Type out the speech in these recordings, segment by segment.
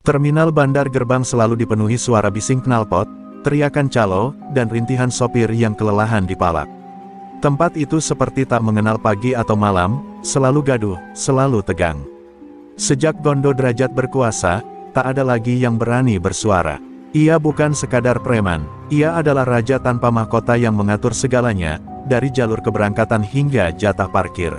Terminal bandar gerbang selalu dipenuhi suara bising knalpot, teriakan calo, dan rintihan sopir yang kelelahan dipalak. Tempat itu seperti tak mengenal pagi atau malam, selalu gaduh, selalu tegang. Sejak Gondo Derajat berkuasa, tak ada lagi yang berani bersuara. Ia bukan sekadar preman, ia adalah raja tanpa mahkota yang mengatur segalanya, dari jalur keberangkatan hingga jatah parkir.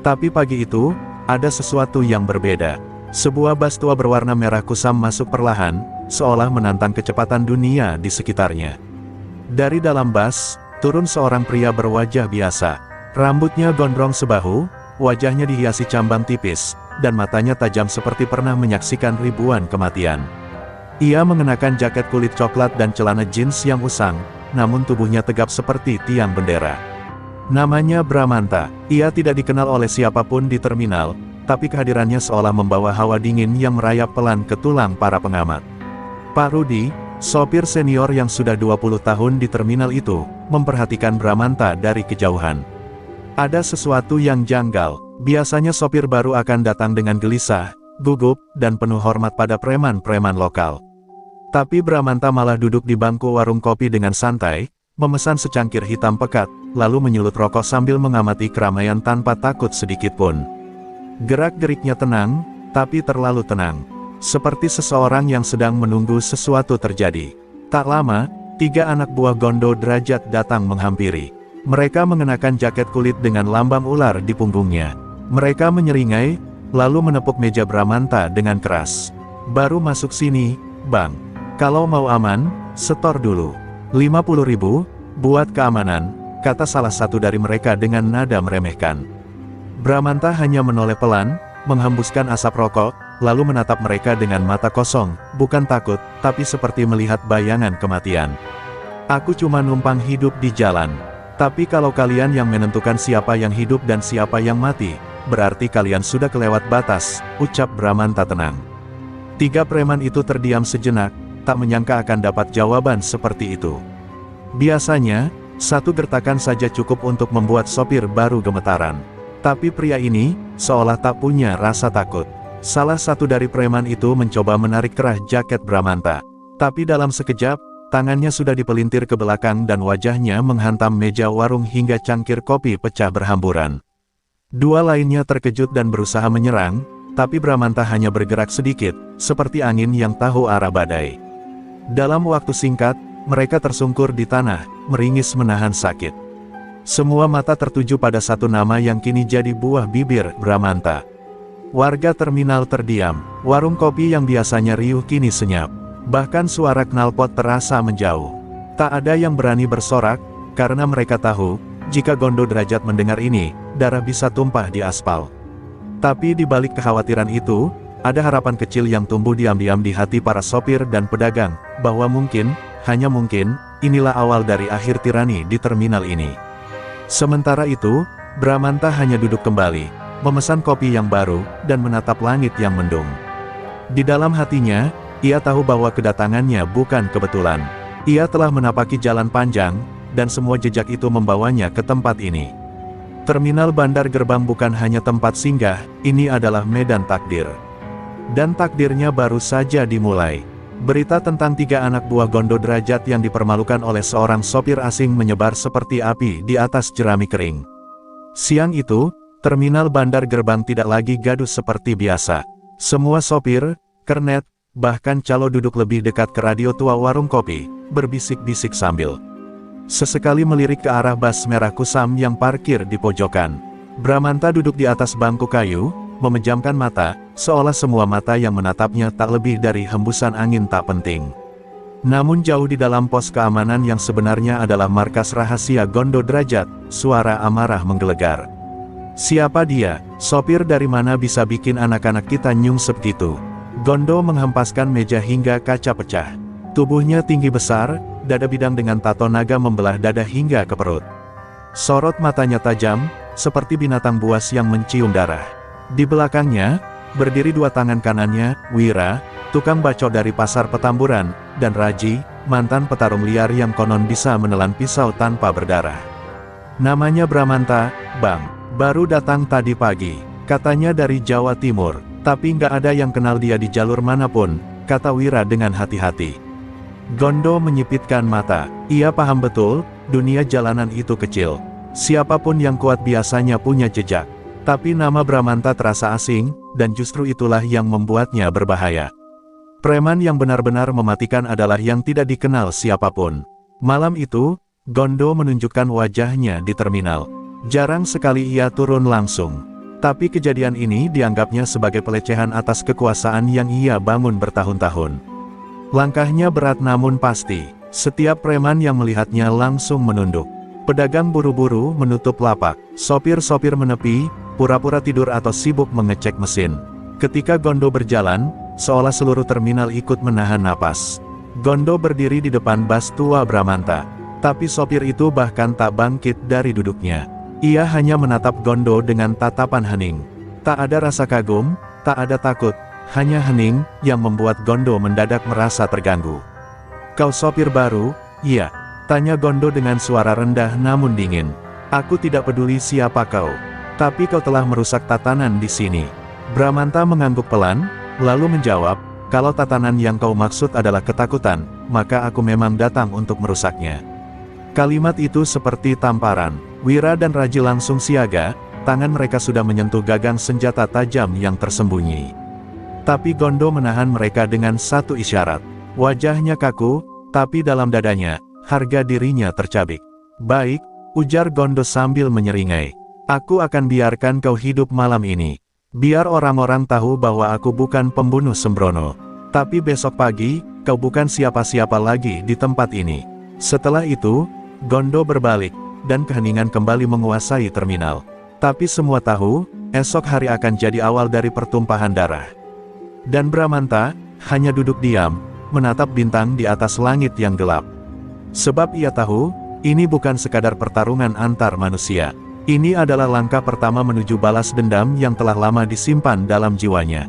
Tapi pagi itu, ada sesuatu yang berbeda. Sebuah bas tua berwarna merah kusam masuk perlahan, seolah menantang kecepatan dunia di sekitarnya. Dari dalam bas, turun seorang pria berwajah biasa. Rambutnya gondrong sebahu, wajahnya dihiasi cambang tipis, dan matanya tajam seperti pernah menyaksikan ribuan kematian. Ia mengenakan jaket kulit coklat dan celana jeans yang usang, namun tubuhnya tegap seperti tiang bendera. Namanya Bramanta. Ia tidak dikenal oleh siapapun di terminal, tapi kehadirannya seolah membawa hawa dingin yang merayap pelan ke tulang para pengamat. Pak Rudi, sopir senior yang sudah 20 tahun di terminal itu, memperhatikan Bramanta dari kejauhan. Ada sesuatu yang janggal. Biasanya sopir baru akan datang dengan gelisah, gugup, dan penuh hormat pada preman-preman lokal. Tapi Bramanta malah duduk di bangku warung kopi dengan santai, memesan secangkir hitam pekat, lalu menyulut rokok sambil mengamati keramaian tanpa takut sedikitpun. Gerak-geriknya tenang, tapi terlalu tenang. Seperti seseorang yang sedang menunggu sesuatu terjadi. Tak lama, 3 anak buah Gondo Derajat datang menghampiri. Mereka mengenakan jaket kulit dengan lambang ular di punggungnya. Mereka menyeringai, lalu menepuk meja Bramanta dengan keras. "Baru masuk sini, Bang. Kalau mau aman, setor dulu. 50.000, buat keamanan," kata salah satu dari mereka dengan nada meremehkan. Bramanta hanya menoleh pelan, menghembuskan asap rokok, lalu menatap mereka dengan mata kosong, bukan takut, tapi seperti melihat bayangan kematian. "Aku cuma numpang hidup di jalan. Tapi kalau kalian yang menentukan siapa yang hidup dan siapa yang mati, berarti kalian sudah kelewat batas," ucap Bramanta tenang. 3 preman itu terdiam sejenak, tak menyangka akan dapat jawaban seperti itu. Biasanya, 1 gertakan saja cukup untuk membuat sopir baru gemetaran. Tapi pria ini, seolah tak punya rasa takut. Salah satu dari preman itu mencoba menarik kerah jaket Bramanta. Tapi dalam sekejap, tangannya sudah dipelintir ke belakang dan wajahnya menghantam meja warung hingga cangkir kopi pecah berhamburan. 2 lainnya terkejut dan berusaha menyerang, tapi Bramanta hanya bergerak sedikit, seperti angin yang tahu arah badai. Dalam waktu singkat, mereka tersungkur di tanah, meringis menahan sakit. Semua mata tertuju pada satu nama yang kini jadi buah bibir, Bramanta. Warga terminal terdiam, warung kopi yang biasanya riuh kini senyap. Bahkan suara knalpot terasa menjauh. Tak ada yang berani bersorak, karena mereka tahu, jika Gondo Derajat mendengar ini, darah bisa tumpah di aspal. Tapi di balik kekhawatiran itu, ada harapan kecil yang tumbuh diam-diam di hati para sopir dan pedagang, bahwa mungkin, hanya mungkin, inilah awal dari akhir tirani di terminal ini. Sementara itu, Bramanta hanya duduk kembali, memesan kopi yang baru, dan menatap langit yang mendung. Di dalam hatinya, ia tahu bahwa kedatangannya bukan kebetulan. Ia telah menapaki jalan panjang, dan semua jejak itu membawanya ke tempat ini. Terminal bandar gerbang bukan hanya tempat singgah, ini adalah medan takdir. Dan takdirnya baru saja dimulai. Berita tentang 3 anak buah Gondo Derajat yang dipermalukan oleh seorang sopir asing menyebar seperti api di atas jerami kering. Siang itu, terminal bandar gerbang tidak lagi gaduh seperti biasa. Semua sopir, kernet, bahkan calo duduk lebih dekat ke radio tua warung kopi, berbisik-bisik sambil sesekali melirik ke arah bas merah kusam yang parkir di pojokan. Bramanta duduk di atas bangku kayu, memejamkan mata, seolah semua mata yang menatapnya tak lebih dari hembusan angin tak penting. Namun jauh di dalam pos keamanan yang sebenarnya adalah markas rahasia Gondo Derajat, suara amarah menggelegar. "Siapa dia? Sopir dari mana bisa bikin anak-anak kita nyungsep gitu?" Gondo menghempaskan meja hingga kaca pecah. Tubuhnya tinggi besar, dada bidang dengan tato naga membelah dada hingga ke perut. Sorot matanya tajam, seperti binatang buas yang mencium darah. Di belakangnya, berdiri 2 tangan kanannya, Wira, tukang bacok dari pasar Petamburan, dan Raji, mantan petarung liar yang konon bisa menelan pisau tanpa berdarah. "Namanya Bramanta, Bang. Baru datang tadi pagi. Katanya dari Jawa Timur. Tapi nggak ada yang kenal dia di jalur manapun, kata Wira dengan hati-hati. Gondo menyipitkan mata. Ia paham betul, dunia jalanan itu kecil. Siapapun yang kuat biasanya punya jejak. Tapi nama Bramanta terasa asing, dan justru itulah yang membuatnya berbahaya. Preman yang benar-benar mematikan adalah yang tidak dikenal siapapun. Malam itu, Gondo menunjukkan wajahnya di terminal. Jarang sekali ia turun langsung. Tapi kejadian ini dianggapnya sebagai pelecehan atas kekuasaan yang ia bangun bertahun-tahun. Langkahnya berat namun pasti. Setiap preman yang melihatnya langsung menunduk. Pedagang buru-buru menutup lapak. Sopir-sopir menepi, pura-pura tidur atau sibuk mengecek mesin. Ketika Gondo berjalan, seolah seluruh terminal ikut menahan napas. Gondo berdiri di depan bas tua Bramanta. Tapi sopir itu bahkan tak bangkit dari duduknya. Ia hanya menatap Gondo dengan tatapan hening. Tak ada rasa kagum, tak ada takut, hanya hening, yang membuat Gondo mendadak merasa terganggu. "Kau sopir baru?" "Iya," tanya Gondo dengan suara rendah namun dingin. "Aku tidak peduli siapa kau. Tapi kau telah merusak tatanan di sini." Bramanta mengangguk pelan, lalu menjawab, "Kalau tatanan yang kau maksud adalah ketakutan, maka aku memang datang untuk merusaknya." Kalimat itu seperti tamparan. Wira dan Raji langsung siaga, tangan mereka sudah menyentuh gagang senjata tajam yang tersembunyi. Tapi Gondo menahan mereka dengan satu isyarat. Wajahnya kaku, tapi dalam dadanya, harga dirinya tercabik. "Baik," ujar Gondo sambil menyeringai. "Aku akan biarkan kau hidup malam ini. Biar orang-orang tahu bahwa aku bukan pembunuh sembrono. Tapi besok pagi, kau bukan siapa-siapa lagi di tempat ini." Setelah itu, Gondo berbalik, dan keheningan kembali menguasai terminal. Tapi semua tahu, esok hari akan jadi awal dari pertumpahan darah. Dan Bramanta hanya duduk diam, menatap bintang di atas langit yang gelap. Sebab ia tahu, ini bukan sekadar pertarungan antar manusia. Ini adalah langkah pertama menuju balas dendam yang telah lama disimpan dalam jiwanya.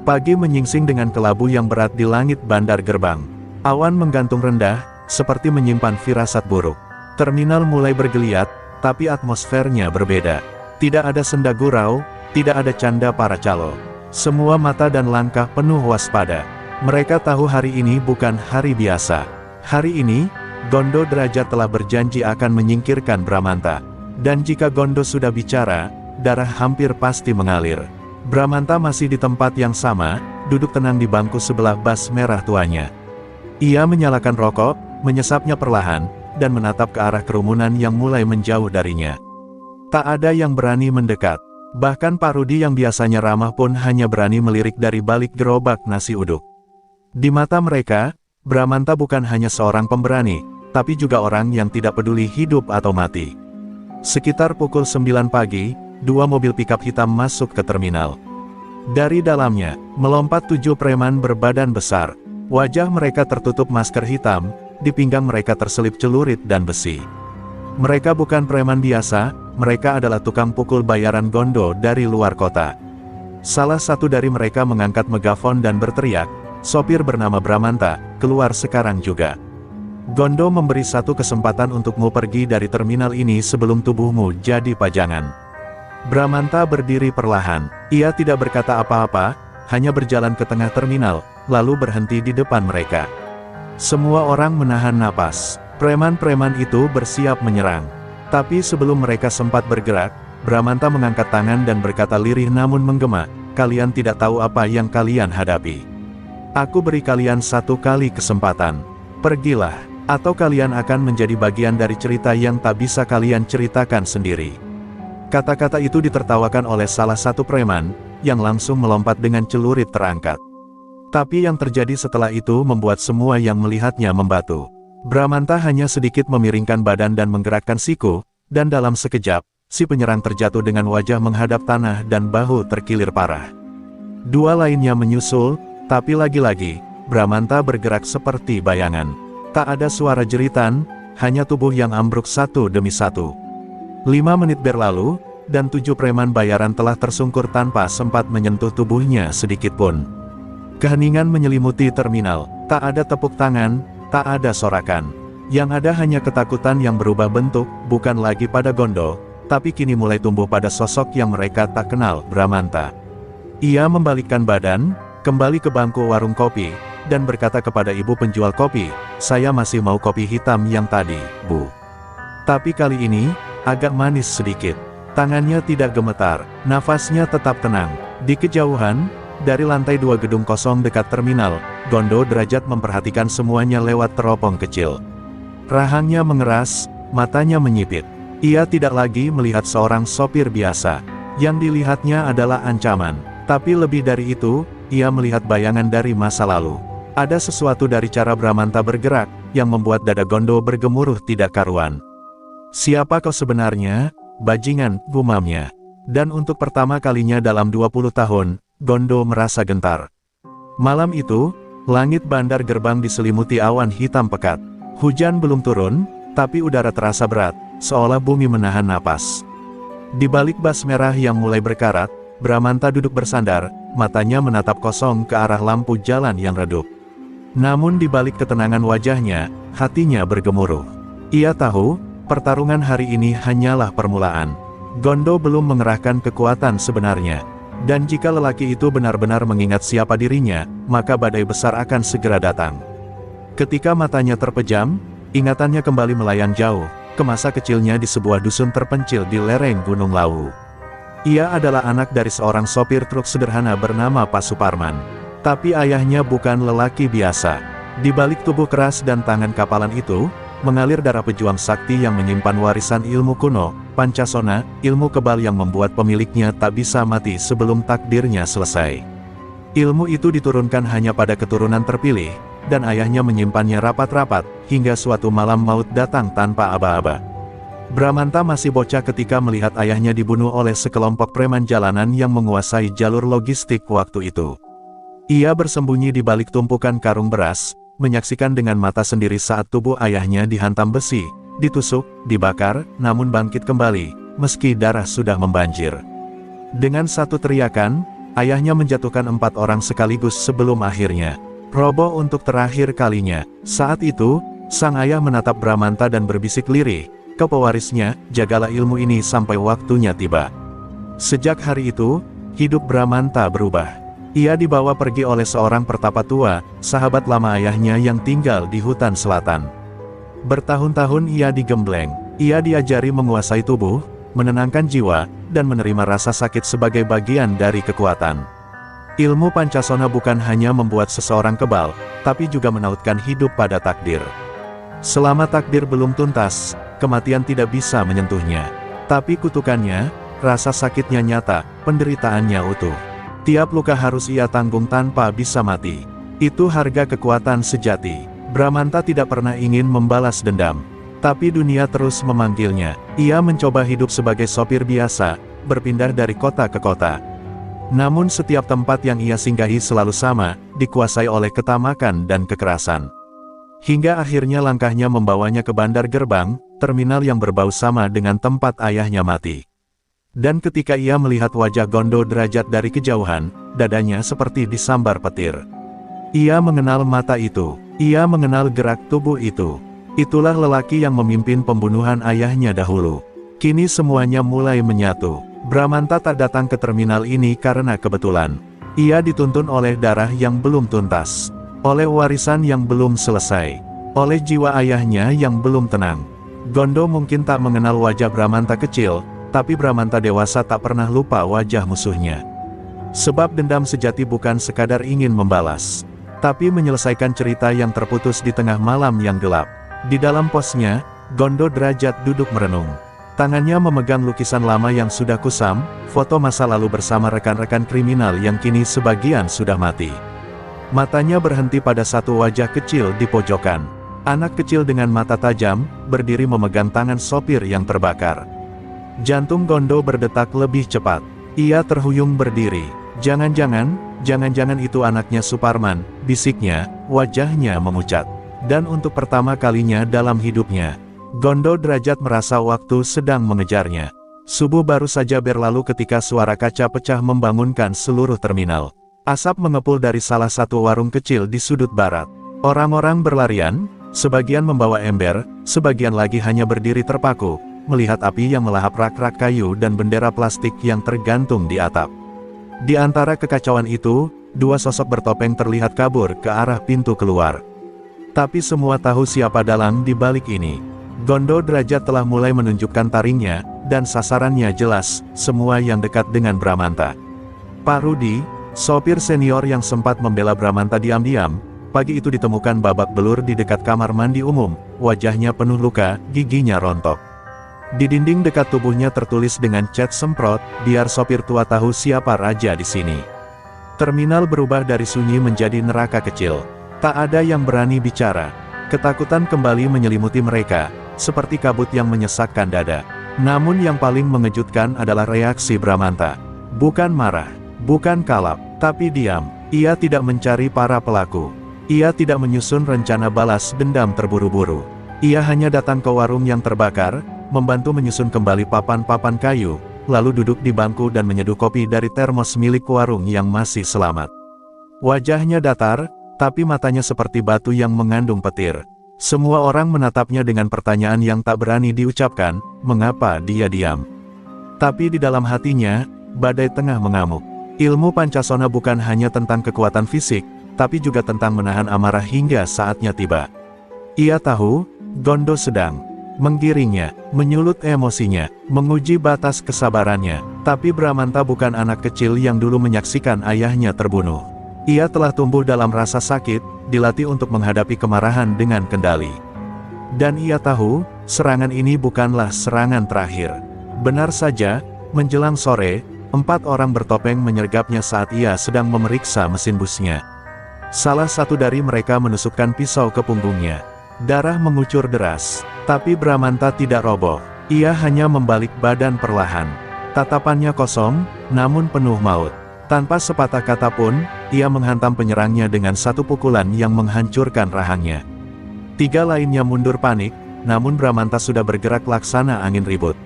Pagi menyingsing dengan kelabu yang berat di langit bandar gerbang. Awan menggantung rendah, seperti menyimpan firasat buruk. Terminal mulai bergeliat, tapi atmosfernya berbeda. Tidak ada senda gurau, tidak ada canda para calo. Semua mata dan langkah penuh waspada. Mereka tahu hari ini bukan hari biasa. Hari ini, Gondo Derajat telah berjanji akan menyingkirkan Bramanta. Dan jika Gondo sudah bicara, darah hampir pasti mengalir. Bramanta masih di tempat yang sama, duduk tenang di bangku sebelah bas merah tuanya. Ia menyalakan rokok, menyesapnya perlahan, dan menatap ke arah kerumunan yang mulai menjauh darinya. Tak ada yang berani mendekat. Bahkan Pak Rudi yang biasanya ramah pun hanya berani melirik dari balik gerobak nasi uduk. Di mata mereka, Bramanta bukan hanya seorang pemberani, tapi juga orang yang tidak peduli hidup atau mati. Sekitar pukul 9 pagi, dua mobil pikap hitam masuk ke terminal. Dari dalamnya, melompat 7 preman berbadan besar. Wajah mereka tertutup masker hitam, di pinggang mereka terselip celurit dan besi. Mereka bukan preman biasa, mereka adalah tukang pukul bayaran Gondo dari luar kota. Salah satu dari mereka mengangkat megafon dan berteriak, "Sopir bernama Bramanta, keluar sekarang juga. Gondo memberi satu kesempatan untukmu pergi dari terminal ini sebelum tubuhmu jadi pajangan." Bramanta berdiri perlahan. Ia tidak berkata apa-apa, hanya berjalan ke tengah terminal, lalu berhenti di depan mereka. Semua orang menahan napas. Preman-preman itu bersiap menyerang. Tapi sebelum mereka sempat bergerak, Bramanta mengangkat tangan dan berkata lirih namun menggema, "Kalian tidak tahu apa yang kalian hadapi. Aku beri kalian satu kali kesempatan. Pergilah, atau kalian akan menjadi bagian dari cerita yang tak bisa kalian ceritakan sendiri." Kata-kata itu ditertawakan oleh salah satu preman, yang langsung melompat dengan celurit terangkat. Tapi yang terjadi setelah itu membuat semua yang melihatnya membatu. Bramanta hanya sedikit memiringkan badan dan menggerakkan siku, dan dalam sekejap, si penyerang terjatuh dengan wajah menghadap tanah dan bahu terkilir parah. Dua lainnya menyusul, tapi lagi-lagi, Bramanta bergerak seperti bayangan. Tak ada suara jeritan, hanya tubuh yang ambruk satu demi satu. 5 menit berlalu, dan 7 preman bayaran telah tersungkur tanpa sempat menyentuh tubuhnya sedikitpun. Keheningan menyelimuti terminal, tak ada tepuk tangan, tak ada sorakan. Yang ada hanya ketakutan yang berubah bentuk, bukan lagi pada Gondo, tapi kini mulai tumbuh pada sosok yang mereka tak kenal, Bramanta. Ia membalikkan badan, kembali ke bangku warung kopi, dan berkata kepada ibu penjual kopi, "Saya masih mau kopi hitam yang tadi, Bu. Tapi kali ini, agak manis sedikit." Tangannya tidak gemetar, nafasnya tetap tenang. Di kejauhan, dari lantai 2 gedung kosong dekat terminal, Gondo Derajat memperhatikan semuanya lewat teropong kecil. Rahangnya mengeras, matanya menyipit. Ia tidak lagi melihat seorang sopir biasa. Yang dilihatnya adalah ancaman. Tapi lebih dari itu, ia melihat bayangan dari masa lalu. Ada sesuatu dari cara Bramanta bergerak, yang membuat dada Gondo bergemuruh tidak karuan. "Siapa kau sebenarnya, bajingan?" gumamnya. Dan untuk pertama kalinya dalam 20 tahun, Gondo merasa gentar. Malam itu, langit bandar gerbang diselimuti awan hitam pekat. Hujan belum turun, tapi udara terasa berat, seolah bumi menahan napas. Di balik bas merah yang mulai berkarat, Bramanta duduk bersandar, matanya menatap kosong ke arah lampu jalan yang redup. Namun di balik ketenangan wajahnya, hatinya bergemuruh. Ia tahu, pertarungan hari ini hanyalah permulaan. Gondo belum mengerahkan kekuatan sebenarnya. Dan jika lelaki itu benar-benar mengingat siapa dirinya, maka badai besar akan segera datang. Ketika matanya terpejam, ingatannya kembali melayang jauh, ke masa kecilnya di sebuah dusun terpencil di lereng Gunung Lawu. Ia adalah anak dari seorang sopir truk sederhana bernama Pak Suparman. Tapi ayahnya bukan lelaki biasa. Di balik tubuh keras dan tangan kapalan itu, mengalir darah pejuang sakti yang menyimpan warisan ilmu kuno, Pancasona, ilmu kebal yang membuat pemiliknya tak bisa mati sebelum takdirnya selesai. Ilmu itu diturunkan hanya pada keturunan terpilih, dan ayahnya menyimpannya rapat-rapat, hingga suatu malam maut datang tanpa aba-aba. Bramanta masih bocah ketika melihat ayahnya dibunuh oleh sekelompok preman jalanan yang menguasai jalur logistik waktu itu. Ia bersembunyi di balik tumpukan karung beras, menyaksikan dengan mata sendiri saat tubuh ayahnya dihantam besi, ditusuk, dibakar, namun bangkit kembali, meski darah sudah membanjir. Dengan satu teriakan, ayahnya menjatuhkan 4 orang sekaligus sebelum akhirnya roboh untuk terakhir kalinya. Saat itu, sang ayah menatap Bramanta dan berbisik lirih, "Kau pewarisnya, jagalah ilmu ini sampai waktunya tiba." Sejak hari itu, hidup Bramanta berubah. Ia dibawa pergi oleh seorang pertapa tua, sahabat lama ayahnya yang tinggal di hutan selatan. Bertahun-tahun ia digembleng, ia diajari menguasai tubuh, menenangkan jiwa, dan menerima rasa sakit sebagai bagian dari kekuatan. Ilmu Pancasona bukan hanya membuat seseorang kebal, tapi juga menautkan hidup pada takdir. Selama takdir belum tuntas, kematian tidak bisa menyentuhnya. Tapi kutukannya, rasa sakitnya nyata, penderitaannya utuh. Tiap luka harus ia tanggung tanpa bisa mati. Itu harga kekuatan sejati. Bramanta tidak pernah ingin membalas dendam. Tapi dunia terus memanggilnya. Ia mencoba hidup sebagai sopir biasa, berpindah dari kota ke kota. Namun setiap tempat yang ia singgahi selalu sama, dikuasai oleh ketamakan dan kekerasan. Hingga akhirnya langkahnya membawanya ke bandar gerbang, terminal yang berbau sama dengan tempat ayahnya mati. Dan ketika ia melihat wajah Gondo Derajat dari kejauhan, dadanya seperti disambar petir. Ia mengenal mata itu. Ia mengenal gerak tubuh itu. Itulah lelaki yang memimpin pembunuhan ayahnya dahulu. Kini semuanya mulai menyatu. Bramanta tak datang ke terminal ini karena kebetulan. Ia dituntun oleh darah yang belum tuntas. Oleh warisan yang belum selesai. Oleh jiwa ayahnya yang belum tenang. Gondo mungkin tak mengenal wajah Bramanta kecil, tapi Bramanta dewasa tak pernah lupa wajah musuhnya. Sebab dendam sejati bukan sekadar ingin membalas, tapi menyelesaikan cerita yang terputus di tengah malam yang gelap. Di dalam posnya, Gondo Derajat duduk merenung. Tangannya memegang lukisan lama yang sudah kusam, foto masa lalu bersama rekan-rekan kriminal yang kini sebagian sudah mati. Matanya berhenti pada satu wajah kecil di pojokan. Anak kecil dengan mata tajam, berdiri memegang tangan sopir yang terbakar. Jantung Gondo berdetak lebih cepat. Ia terhuyung berdiri. Jangan-jangan itu anaknya Suparman, bisiknya, wajahnya memucat. Dan untuk pertama kalinya dalam hidupnya, Gondo Derajat merasa waktu sedang mengejarnya. Subuh baru saja berlalu ketika suara kaca pecah membangunkan seluruh terminal. Asap mengepul dari salah satu warung kecil di sudut barat. Orang-orang berlarian, sebagian membawa ember, sebagian lagi hanya berdiri terpaku, melihat api yang melahap rak-rak kayu dan bendera plastik yang tergantung di atap. Di antara kekacauan itu, dua sosok bertopeng terlihat kabur ke arah pintu keluar. Tapi semua tahu siapa dalang di balik ini. Gondo Derajat telah mulai menunjukkan taringnya, dan sasarannya jelas, semua yang dekat dengan Bramanta. Pak Rudi, sopir senior yang sempat membela Bramanta diam-diam, pagi itu ditemukan babak belur di dekat kamar mandi umum, wajahnya penuh luka, giginya rontok. Di dinding dekat tubuhnya tertulis dengan cat semprot, biar sopir tua tahu siapa raja di sini. Terminal berubah dari sunyi menjadi neraka kecil. Tak ada yang berani bicara. Ketakutan kembali menyelimuti mereka, seperti kabut yang menyesakkan dada. Namun yang paling mengejutkan adalah reaksi Bramanta. Bukan marah, bukan kalap, tapi diam. Ia tidak mencari para pelaku. Ia tidak menyusun rencana balas dendam terburu-buru. Ia hanya datang ke warung yang terbakar, membantu menyusun kembali papan-papan kayu, lalu duduk di bangku dan menyeduh kopi dari termos milik warung yang masih selamat. Wajahnya datar, tapi matanya seperti batu yang mengandung petir. Semua orang menatapnya dengan pertanyaan yang tak berani diucapkan, mengapa dia diam. Tapi di dalam hatinya, badai tengah mengamuk. Ilmu Pancasona bukan hanya tentang kekuatan fisik, tapi juga tentang menahan amarah hingga saatnya tiba. Ia tahu, Gondo sedang menggiringnya, menyulut emosinya, menguji batas kesabarannya. Tapi Bramanta bukan anak kecil yang dulu menyaksikan ayahnya terbunuh. Ia telah tumbuh dalam rasa sakit, dilatih untuk menghadapi kemarahan dengan kendali. Dan ia tahu, serangan ini bukanlah serangan terakhir. Benar saja, menjelang sore, 4 orang bertopeng menyergapnya saat ia sedang memeriksa mesin busnya. Salah satu dari mereka menusukkan pisau ke punggungnya. Darah mengucur deras, tapi Bramanta tidak roboh. Ia hanya membalik badan perlahan. Tatapannya kosong, namun penuh maut. Tanpa sepatah kata pun, ia menghantam penyerangnya dengan satu pukulan yang menghancurkan rahangnya. 3 lainnya mundur panik, namun Bramanta sudah bergerak laksana angin ribut.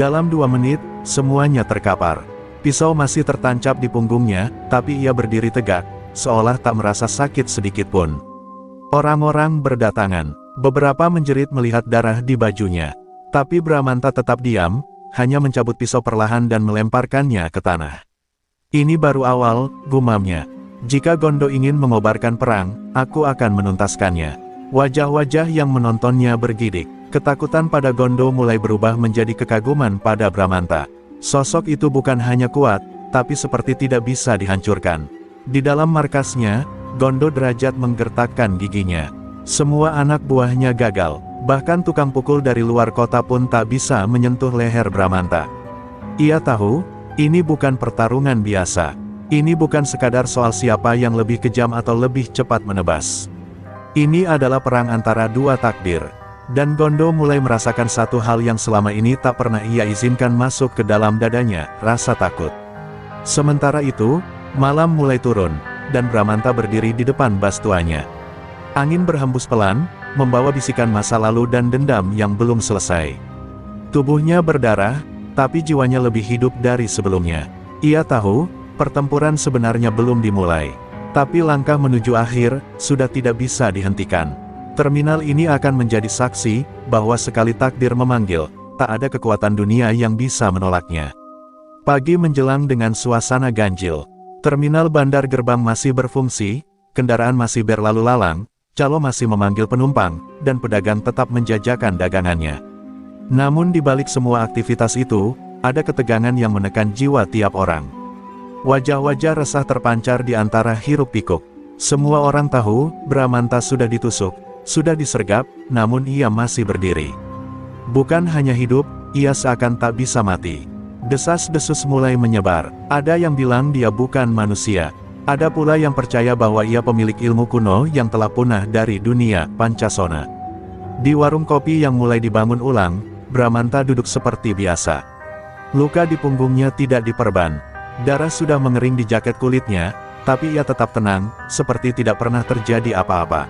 Dalam 2 menit, semuanya terkapar. Pisau masih tertancap di punggungnya, tapi ia berdiri tegak, seolah tak merasa sakit sedikit pun. Orang-orang berdatangan, beberapa menjerit melihat darah di bajunya. Tapi Bramanta tetap diam, hanya mencabut pisau perlahan dan melemparkannya ke tanah. Ini baru awal, gumamnya. Jika Gondo ingin mengobarkan perang, aku akan menuntaskannya. Wajah-wajah yang menontonnya bergidik. Ketakutan pada Gondo mulai berubah menjadi kekaguman pada Bramanta. Sosok itu bukan hanya kuat, tapi seperti tidak bisa dihancurkan. Di dalam markasnya, Gondo Derajat menggertakkan giginya. Semua anak buahnya gagal, bahkan tukang pukul dari luar kota pun tak bisa menyentuh leher Bramanta. Ia tahu, ini bukan pertarungan biasa. Ini bukan sekadar soal siapa yang lebih kejam atau lebih cepat menebas. Ini adalah perang antara 2 takdir. Dan Gondo mulai merasakan satu hal yang selama ini tak pernah ia izinkan masuk ke dalam dadanya, rasa takut. Sementara itu, malam mulai turun, dan Bramanta berdiri di depan bas tuanya. Angin berhembus pelan, membawa bisikan masa lalu dan dendam yang belum selesai. Tubuhnya berdarah, tapi jiwanya lebih hidup dari sebelumnya. Ia tahu, pertempuran sebenarnya belum dimulai. Tapi langkah menuju akhir, sudah tidak bisa dihentikan. Terminal ini akan menjadi saksi, bahwa sekali takdir memanggil, tak ada kekuatan dunia yang bisa menolaknya. Pagi menjelang dengan suasana ganjil. Terminal bandar gerbang masih berfungsi, kendaraan masih berlalu lalang, calo masih memanggil penumpang, dan pedagang tetap menjajakan dagangannya. Namun di balik semua aktivitas itu, ada ketegangan yang menekan jiwa tiap orang. Wajah-wajah resah terpancar di antara hiruk-pikuk. Semua orang tahu, Bramanta sudah ditusuk, sudah disergap, namun ia masih berdiri. Bukan hanya hidup, ia seakan tak bisa mati. Desas-desus mulai menyebar. Ada yang bilang dia bukan manusia. Ada pula yang percaya bahwa ia pemilik ilmu kuno yang telah punah dari dunia Pancasona. Di warung kopi yang mulai dibangun ulang, Bramanta duduk seperti biasa. Luka di punggungnya tidak diperban. Darah sudah mengering di jaket kulitnya, tapi ia tetap tenang, seperti tidak pernah terjadi apa-apa.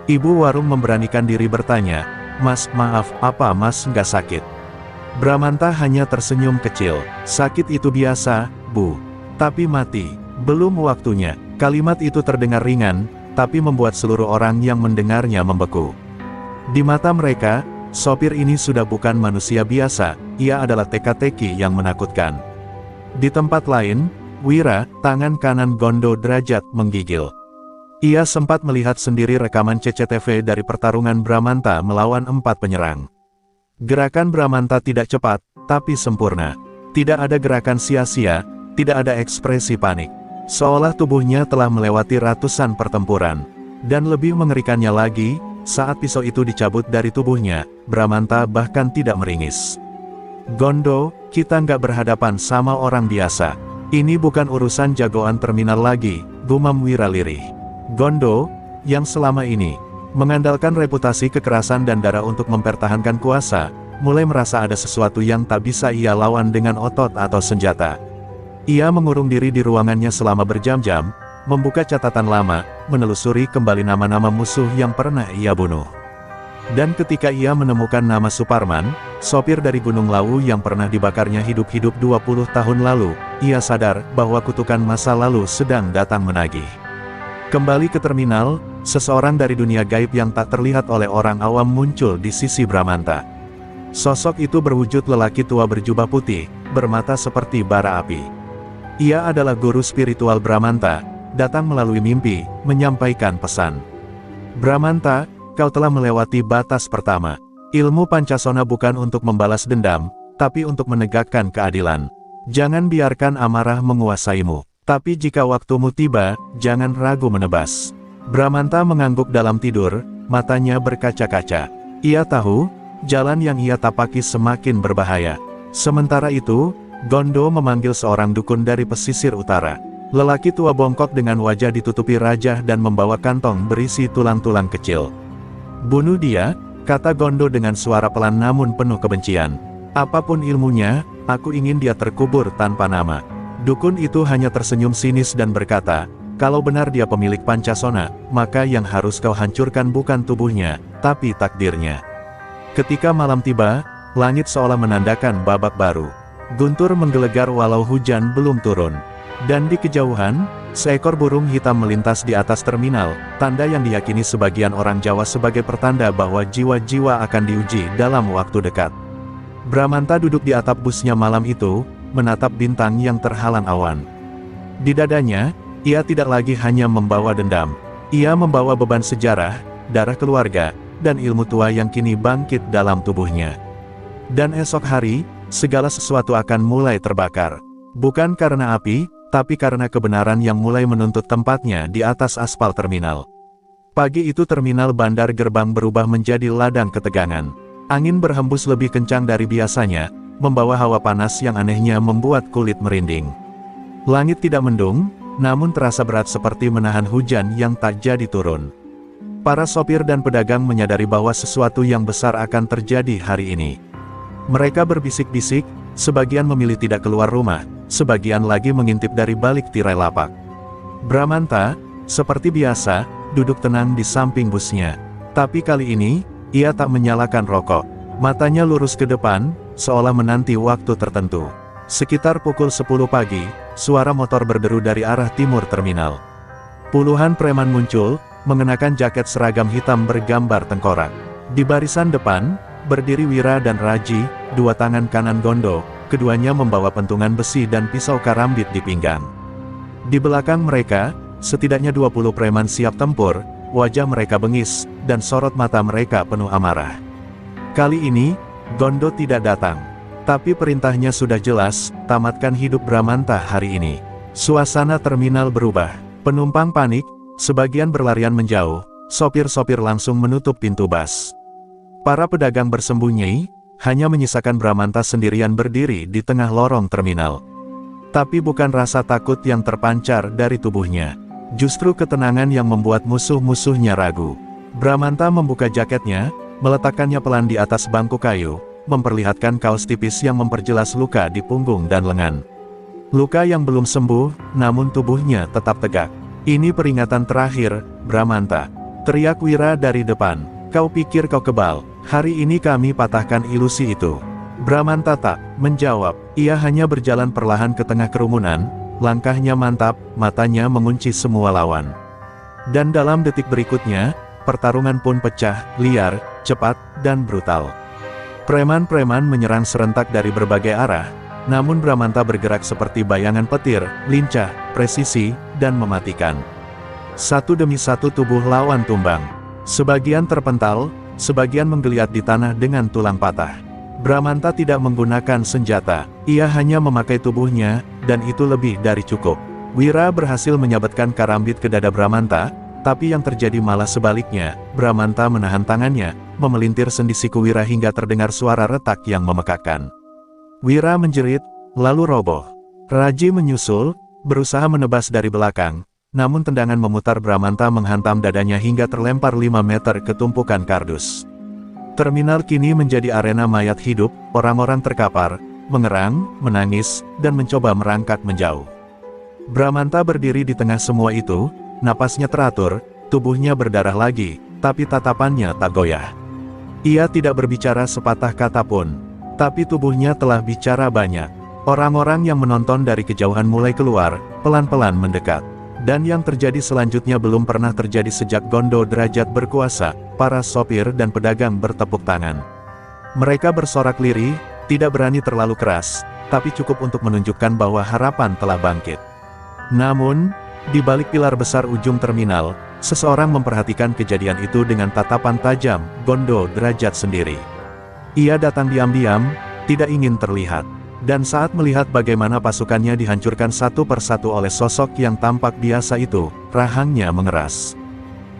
Ibu warung memberanikan diri bertanya, "Mas, maaf, apa Mas nggak sakit?" Bramanta hanya tersenyum kecil. "Sakit itu biasa, Bu. Tapi mati, belum waktunya." Kalimat itu terdengar ringan, tapi membuat seluruh orang yang mendengarnya membeku. Di mata mereka, sopir ini sudah bukan manusia biasa, ia adalah teka-teki yang menakutkan. Di tempat lain, Wira, tangan kanan Gondo derajat menggigil. Ia sempat melihat sendiri rekaman CCTV dari pertarungan Bramanta melawan 4 penyerang. Gerakan Bramanta tidak cepat, tapi sempurna. Tidak ada gerakan sia-sia, tidak ada ekspresi panik. Seolah tubuhnya telah melewati ratusan pertempuran. Dan lebih mengerikannya lagi, saat pisau itu dicabut dari tubuhnya, Bramanta bahkan tidak meringis. Gondo, kita nggak berhadapan sama orang biasa. Ini bukan urusan jagoan terminal lagi, gumam Wira lirih. Gondo, yang selama ini mengandalkan reputasi kekerasan dan darah untuk mempertahankan kuasa, mulai merasa ada sesuatu yang tak bisa ia lawan dengan otot atau senjata. Ia mengurung diri di ruangannya selama berjam-jam, membuka catatan lama, menelusuri kembali nama-nama musuh yang pernah ia bunuh. Dan ketika ia menemukan nama Suparman, sopir dari Gunung Lawu yang pernah dibakarnya hidup-hidup 20 tahun lalu, ia sadar bahwa kutukan masa lalu sedang datang menagih. Kembali ke terminal, seseorang dari dunia gaib yang tak terlihat oleh orang awam muncul di sisi Bramanta. Sosok itu berwujud lelaki tua berjubah putih, bermata seperti bara api. Ia adalah guru spiritual Bramanta, datang melalui mimpi, menyampaikan pesan. Bramanta, kau telah melewati batas pertama. Ilmu Pancasona bukan untuk membalas dendam, tapi untuk menegakkan keadilan. Jangan biarkan amarah menguasaimu. Tapi jika waktumu tiba, jangan ragu menebas. Bramanta mengangguk dalam tidur, matanya berkaca-kaca. Ia tahu, jalan yang ia tapaki semakin berbahaya. Sementara itu, Gondo memanggil seorang dukun dari pesisir utara. Lelaki tua bongkok dengan wajah ditutupi rajah dan membawa kantong berisi tulang-tulang kecil. Bunuh dia, kata Gondo dengan suara pelan namun penuh kebencian. Apapun ilmunya, aku ingin dia terkubur tanpa nama. Dukun itu hanya tersenyum sinis dan berkata, kalau benar dia pemilik Pancasona, maka yang harus kau hancurkan bukan tubuhnya, tapi takdirnya. Ketika malam tiba, langit seolah menandakan babak baru. Guntur menggelegar walau hujan belum turun. Dan di kejauhan, seekor burung hitam melintas di atas terminal, tanda yang diyakini sebagian orang Jawa sebagai pertanda bahwa jiwa-jiwa akan diuji dalam waktu dekat. Bramanta duduk di atap busnya malam itu, menatap bintang yang terhalang awan. Di dadanya, ia tidak lagi hanya membawa dendam. Ia membawa beban sejarah, darah keluarga, dan ilmu tua yang kini bangkit dalam tubuhnya. Dan esok hari, segala sesuatu akan mulai terbakar. Bukan karena api, tapi karena kebenaran yang mulai menuntut tempatnya di atas aspal terminal. Pagi itu terminal Bandar Gerbang berubah menjadi ladang ketegangan. Angin berhembus lebih kencang dari biasanya, membawa hawa panas yang anehnya membuat kulit merinding. Langit tidak mendung, namun terasa berat seperti menahan hujan yang tak jadi turun. Para sopir dan pedagang menyadari bahwa sesuatu yang besar akan terjadi hari ini. Mereka berbisik-bisik, sebagian memilih tidak keluar rumah, sebagian lagi mengintip dari balik tirai lapak. Bramanta, seperti biasa, duduk tenang di samping busnya. Tapi kali ini, ia tak menyalakan rokok. Matanya lurus ke depan, seolah menanti waktu tertentu. Sekitar pukul 10 pagi, suara motor berderu dari arah timur terminal. Puluhan preman muncul, mengenakan jaket seragam hitam bergambar tengkorak. Di barisan depan, berdiri Wira dan Raji, dua tangan kanan Gondo, keduanya membawa pentungan besi dan pisau karambit di pinggang. Di belakang mereka, setidaknya 20 preman siap tempur, wajah mereka bengis, dan sorot mata mereka penuh amarah. Kali ini, Gondo tidak datang. Tapi perintahnya sudah jelas, tamatkan hidup Bramanta hari ini. Suasana terminal berubah. Penumpang panik, sebagian berlarian menjauh, sopir-sopir langsung menutup pintu bus. Para pedagang bersembunyi, hanya menyisakan Bramanta sendirian berdiri di tengah lorong terminal. Tapi bukan rasa takut yang terpancar dari tubuhnya. Justru ketenangan yang membuat musuh-musuhnya ragu. Bramanta membuka jaketnya, meletakkannya pelan di atas bangku kayu, memperlihatkan kaos tipis yang memperjelas luka di punggung dan lengan. Luka yang belum sembuh, namun tubuhnya tetap tegak. Ini peringatan terakhir, Bramanta. Teriak Wira dari depan. Kau pikir kau kebal, hari ini kami patahkan ilusi itu. Bramanta tak menjawab, ia hanya berjalan perlahan ke tengah kerumunan, langkahnya mantap, matanya mengunci semua lawan. Dan dalam detik berikutnya, pertarungan pun pecah, liar, cepat, dan brutal. Preman-preman menyerang serentak dari berbagai arah, Namun Bramanta bergerak seperti bayangan petir, lincah, presisi, dan mematikan. Satu demi satu tubuh lawan tumbang. Sebagian terpental, sebagian menggeliat di tanah dengan tulang patah. Bramanta tidak menggunakan senjata, ia hanya memakai tubuhnya, dan itu lebih dari cukup. Wira berhasil menyabetkan karambit ke dada Bramanta, tapi yang terjadi malah sebaliknya. Bramanta menahan tangannya, memelintir sendi siku Wira hingga terdengar suara retak yang memekakkan. Wira menjerit, lalu roboh. Raji menyusul, berusaha menebas dari belakang, namun tendangan memutar Bramanta menghantam dadanya hingga terlempar 5 meter ke tumpukan kardus. Terminal kini menjadi arena mayat hidup, orang-orang terkapar, mengerang, menangis, dan mencoba merangkak menjauh. Bramanta berdiri di tengah semua itu, napasnya teratur, tubuhnya berdarah lagi, tapi tatapannya tak goyah. Ia tidak berbicara sepatah kata pun, tapi tubuhnya telah bicara banyak. Orang-orang yang menonton dari kejauhan mulai keluar, pelan-pelan mendekat. Dan yang terjadi selanjutnya belum pernah terjadi sejak Gondo Derajat berkuasa. Para sopir dan pedagang bertepuk tangan. Mereka bersorak lirih, tidak berani terlalu keras, tapi cukup untuk menunjukkan bahwa harapan telah bangkit. Namun, di balik pilar besar ujung terminal, seseorang memperhatikan kejadian itu dengan tatapan tajam. Gondo Derajat sendiri. Ia datang diam-diam, tidak ingin terlihat. Dan saat melihat bagaimana pasukannya dihancurkan satu persatu oleh sosok yang tampak biasa itu, rahangnya mengeras.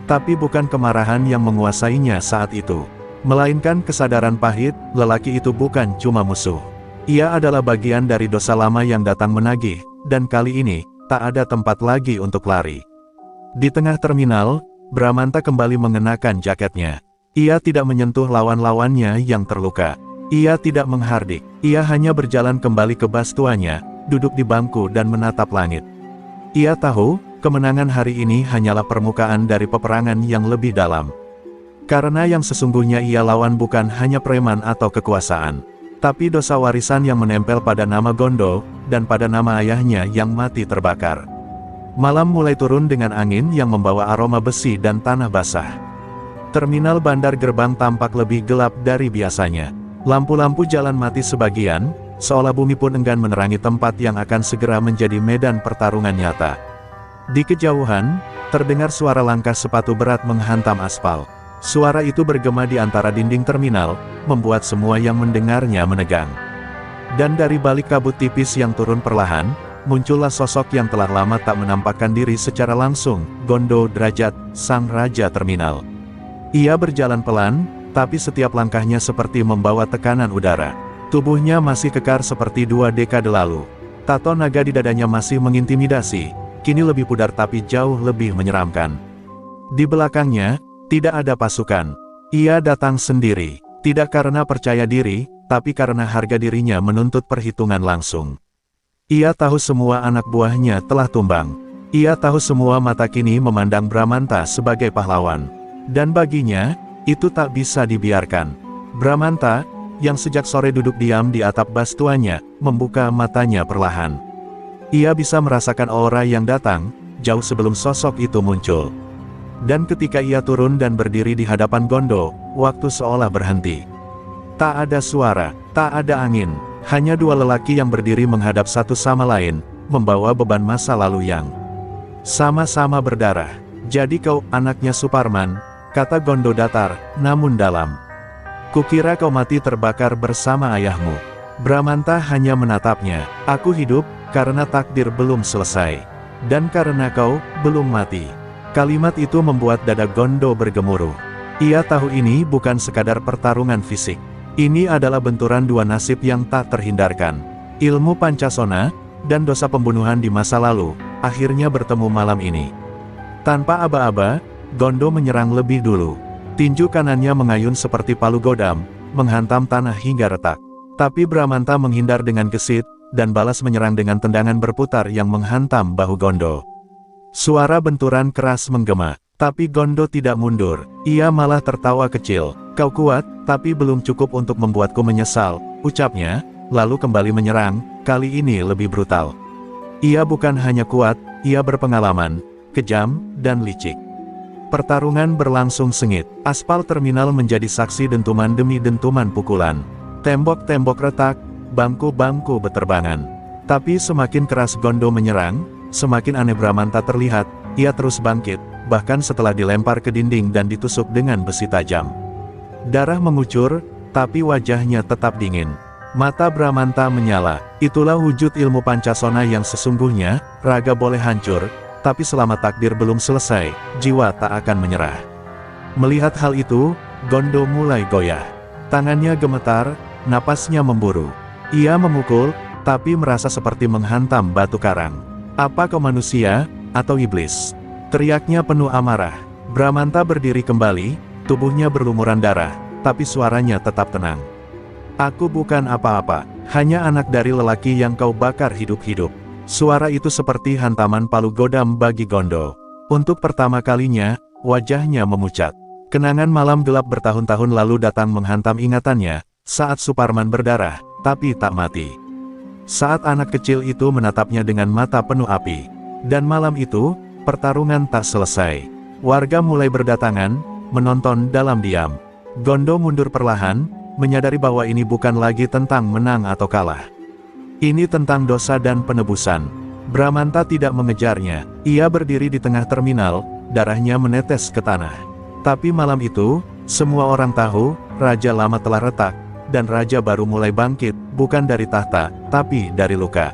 Tapi bukan kemarahan yang menguasainya saat itu, melainkan kesadaran pahit, lelaki itu bukan cuma musuh. Ia adalah bagian dari dosa lama yang datang menagih, dan kali ini, tak ada tempat lagi untuk lari. Di tengah terminal, Bramanta kembali mengenakan jaketnya. Ia tidak menyentuh lawan-lawannya yang terluka. Ia tidak menghardik, ia hanya berjalan kembali ke bastuanya, duduk di bangku dan menatap langit. Ia tahu, kemenangan hari ini hanyalah permukaan dari peperangan yang lebih dalam. Karena yang sesungguhnya ia lawan bukan hanya preman atau kekuasaan, tapi dosa warisan yang menempel pada nama Gondo, dan pada nama ayahnya yang mati terbakar. Malam mulai turun dengan angin yang membawa aroma besi dan tanah basah. Terminal bandar gerbang tampak lebih gelap dari biasanya. Lampu-lampu jalan mati sebagian, seolah bumi pun enggan menerangi tempat yang akan segera menjadi medan pertarungan nyata. Di kejauhan, terdengar suara langkah sepatu berat menghantam aspal. Suara itu bergema di antara dinding terminal, membuat semua yang mendengarnya menegang. Dan dari balik kabut tipis yang turun perlahan, muncullah sosok yang telah lama tak menampakkan diri secara langsung, Gondo Derajat, sang raja terminal. Ia berjalan pelan, tapi setiap langkahnya seperti membawa tekanan udara. Tubuhnya masih kekar seperti 2 dekade lalu. Tato naga di dadanya masih mengintimidasi, kini lebih pudar tapi jauh lebih menyeramkan. Di belakangnya, tidak ada pasukan. Ia datang sendiri, tidak karena percaya diri, tapi karena harga dirinya menuntut perhitungan langsung. Ia tahu semua anak buahnya telah tumbang. Ia tahu semua mata kini memandang Bramanta sebagai pahlawan. Dan baginya, itu tak bisa dibiarkan. Bramanta, yang sejak sore duduk diam di atap bastuannya, membuka matanya perlahan. Ia bisa merasakan aura yang datang, jauh sebelum sosok itu muncul. Dan ketika ia turun dan berdiri di hadapan Gondo, waktu seolah berhenti. Tak ada suara, tak ada angin, hanya 2 lelaki yang berdiri menghadap satu sama lain, membawa beban masa lalu yang sama-sama berdarah. Jadi kau anaknya Suparman, kata Gondo datar, namun dalam. Kukira kau mati terbakar bersama ayahmu. Bramanta hanya menatapnya. Aku hidup, karena takdir belum selesai. Dan karena kau, belum mati. Kalimat itu membuat dada Gondo bergemuruh. Ia tahu ini bukan sekadar pertarungan fisik. Ini adalah benturan 2 nasib yang tak terhindarkan. Ilmu Pancasona, dan dosa pembunuhan di masa lalu, akhirnya bertemu malam ini. Tanpa aba-aba, Gondo menyerang lebih dulu. Tinju kanannya mengayun seperti palu godam, menghantam tanah hingga retak. Tapi Bramanta menghindar dengan gesit, dan balas menyerang dengan tendangan berputar yang menghantam bahu Gondo. Suara benturan keras menggema, tapi Gondo tidak mundur. Ia malah tertawa kecil. Kau kuat, tapi belum cukup untuk membuatku menyesal, ucapnya, lalu kembali menyerang, kali ini lebih brutal. Ia bukan hanya kuat, ia berpengalaman, kejam, dan licik. Pertarungan berlangsung sengit. Aspal terminal menjadi saksi dentuman demi dentuman pukulan. Tembok-tembok retak, bangku-bangku beterbangan. Tapi semakin keras Gondo menyerang, semakin aneh Bramanta terlihat. Ia terus bangkit, bahkan setelah dilempar ke dinding dan ditusuk dengan besi tajam. Darah mengucur, tapi wajahnya tetap dingin. Mata Bramanta menyala. Itulah wujud ilmu Pancasona yang sesungguhnya. Raga boleh hancur, tapi selama takdir belum selesai, jiwa tak akan menyerah. Melihat hal itu, Gondo mulai goyah. Tangannya gemetar, napasnya memburu. Ia memukul, tapi merasa seperti menghantam batu karang. "Apa kau manusia, atau iblis?" teriaknya penuh amarah. Bramanta berdiri kembali, tubuhnya berlumuran darah, tapi suaranya tetap tenang. "Aku bukan apa-apa, hanya anak dari lelaki yang kau bakar hidup-hidup." Suara itu seperti hantaman palu godam bagi Gondo. Untuk pertama kalinya, wajahnya memucat. Kenangan malam gelap bertahun-tahun lalu datang menghantam ingatannya, saat Suparman berdarah, tapi tak mati. Saat anak kecil itu menatapnya dengan mata penuh api. Dan malam itu, pertarungan tak selesai. Warga mulai berdatangan, menonton dalam diam. Gondo mundur perlahan, menyadari bahwa ini bukan lagi tentang menang atau kalah. Ini tentang dosa dan penebusan. Bramanta tidak mengejarnya. Ia berdiri di tengah terminal, darahnya menetes ke tanah. Tapi malam itu, semua orang tahu, raja lama telah retak, dan raja baru mulai bangkit, bukan dari tahta, tapi dari luka.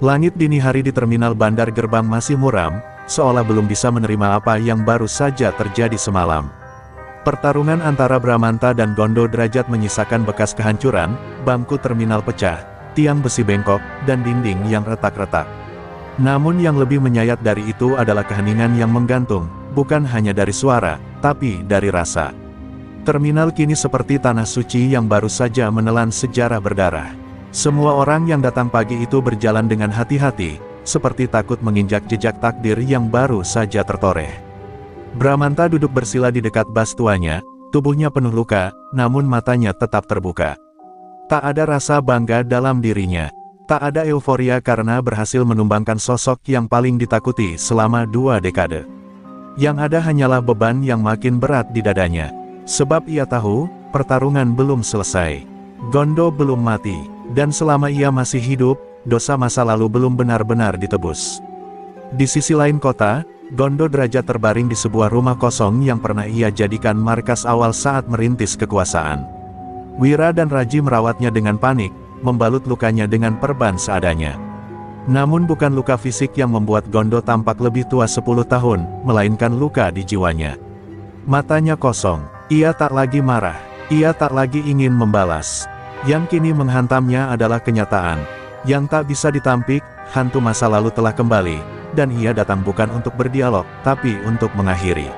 Langit dini hari di terminal bandar gerbang masih muram, seolah belum bisa menerima apa yang baru saja terjadi semalam. Pertarungan antara Bramanta dan Gondo Derajat menyisakan bekas kehancuran, bangku terminal pecah, tiang besi bengkok, dan dinding yang retak-retak. Namun yang lebih menyayat dari itu adalah keheningan yang menggantung, bukan hanya dari suara, tapi dari rasa. Terminal kini seperti tanah suci yang baru saja menelan sejarah berdarah. Semua orang yang datang pagi itu berjalan dengan hati-hati, seperti takut menginjak jejak takdir yang baru saja tertoreh. Bramanta duduk bersila di dekat bas tuanya, tubuhnya penuh luka, namun matanya tetap terbuka. Tak ada rasa bangga dalam dirinya. Tak ada euforia karena berhasil menumbangkan sosok yang paling ditakuti selama 2 dekade. Yang ada hanyalah beban yang makin berat di dadanya. Sebab ia tahu, pertarungan belum selesai. Gondo belum mati, dan selama ia masih hidup, dosa masa lalu belum benar-benar ditebus. Di sisi lain kota, Gondo Derajat terbaring di sebuah rumah kosong yang pernah ia jadikan markas awal saat merintis kekuasaan. Wira dan Raji merawatnya dengan panik, membalut lukanya dengan perban seadanya. Namun bukan luka fisik yang membuat Gondo tampak lebih tua 10 tahun, melainkan luka di jiwanya. Matanya kosong, ia tak lagi marah, ia tak lagi ingin membalas. Yang kini menghantamnya adalah kenyataan, yang tak bisa ditampik, hantu masa lalu telah kembali, dan ia datang bukan untuk berdialog, tapi untuk mengakhiri.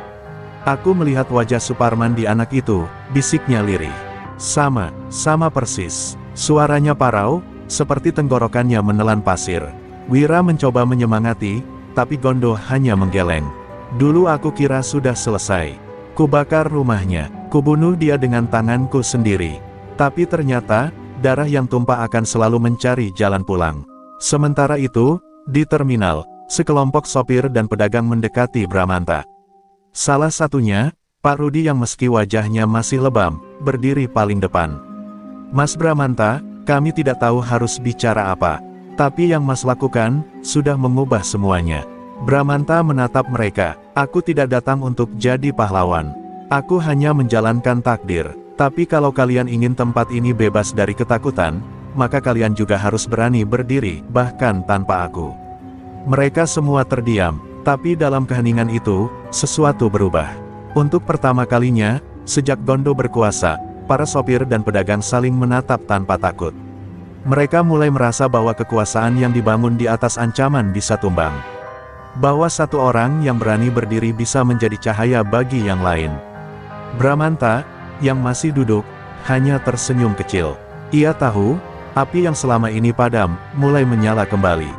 "Aku melihat wajah Suparman di anak itu," bisiknya lirih. Sama persis. Suaranya parau, seperti tenggorokannya menelan pasir. Wira mencoba menyemangati, tapi Gondo hanya menggeleng. "Dulu aku kira sudah selesai. Kubakar rumahnya, kubunuh dia dengan tanganku sendiri. Tapi ternyata, darah yang tumpah akan selalu mencari jalan pulang." Sementara itu, di terminal, sekelompok sopir dan pedagang mendekati Bramanta. Salah satunya, Pak Rudi yang meski wajahnya masih lebam, berdiri paling depan. "Mas Bramanta, kami tidak tahu harus bicara apa. Tapi yang Mas lakukan, sudah mengubah semuanya." Bramanta menatap mereka. "Aku tidak datang untuk jadi pahlawan. Aku hanya menjalankan takdir. Tapi kalau kalian ingin tempat ini bebas dari ketakutan, maka kalian juga harus berani berdiri, bahkan tanpa aku." Mereka semua terdiam, tapi dalam keheningan itu, sesuatu berubah. Untuk pertama kalinya, sejak Gondo berkuasa, para sopir dan pedagang saling menatap tanpa takut. Mereka mulai merasa bahwa kekuasaan yang dibangun di atas ancaman bisa tumbang. Bahwa satu orang yang berani berdiri bisa menjadi cahaya bagi yang lain. Bramanta, yang masih duduk, hanya tersenyum kecil. Ia tahu, api yang selama ini padam, mulai menyala kembali.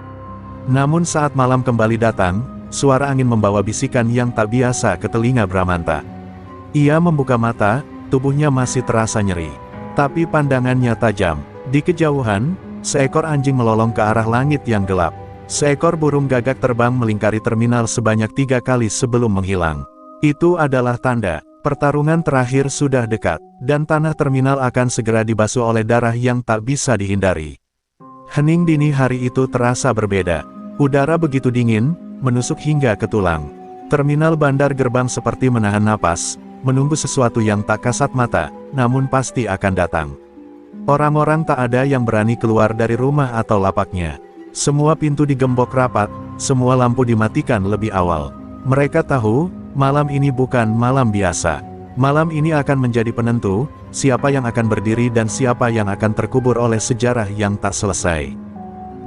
Namun saat malam kembali datang, suara angin membawa bisikan yang tak biasa ke telinga Bramanta. Ia membuka mata, tubuhnya masih terasa nyeri. Tapi pandangannya tajam. Di kejauhan, seekor anjing melolong ke arah langit yang gelap. Seekor burung gagak terbang melingkari terminal sebanyak 3 kali sebelum menghilang. Itu adalah tanda, Pertarungan terakhir sudah dekat, dan tanah terminal akan segera dibasuh oleh darah yang tak bisa dihindari. Hening dini hari itu terasa berbeda. Udara begitu dingin, menusuk hingga ke tulang. Terminal bandar gerbang seperti menahan napas, menunggu sesuatu yang tak kasat mata, namun pasti akan datang. Orang-orang tak ada yang berani keluar dari rumah atau lapaknya. Semua pintu digembok rapat, semua lampu dimatikan lebih awal. Mereka tahu, malam ini bukan malam biasa. Malam ini akan menjadi penentu, siapa yang akan berdiri dan siapa yang akan terkubur oleh sejarah yang tak selesai.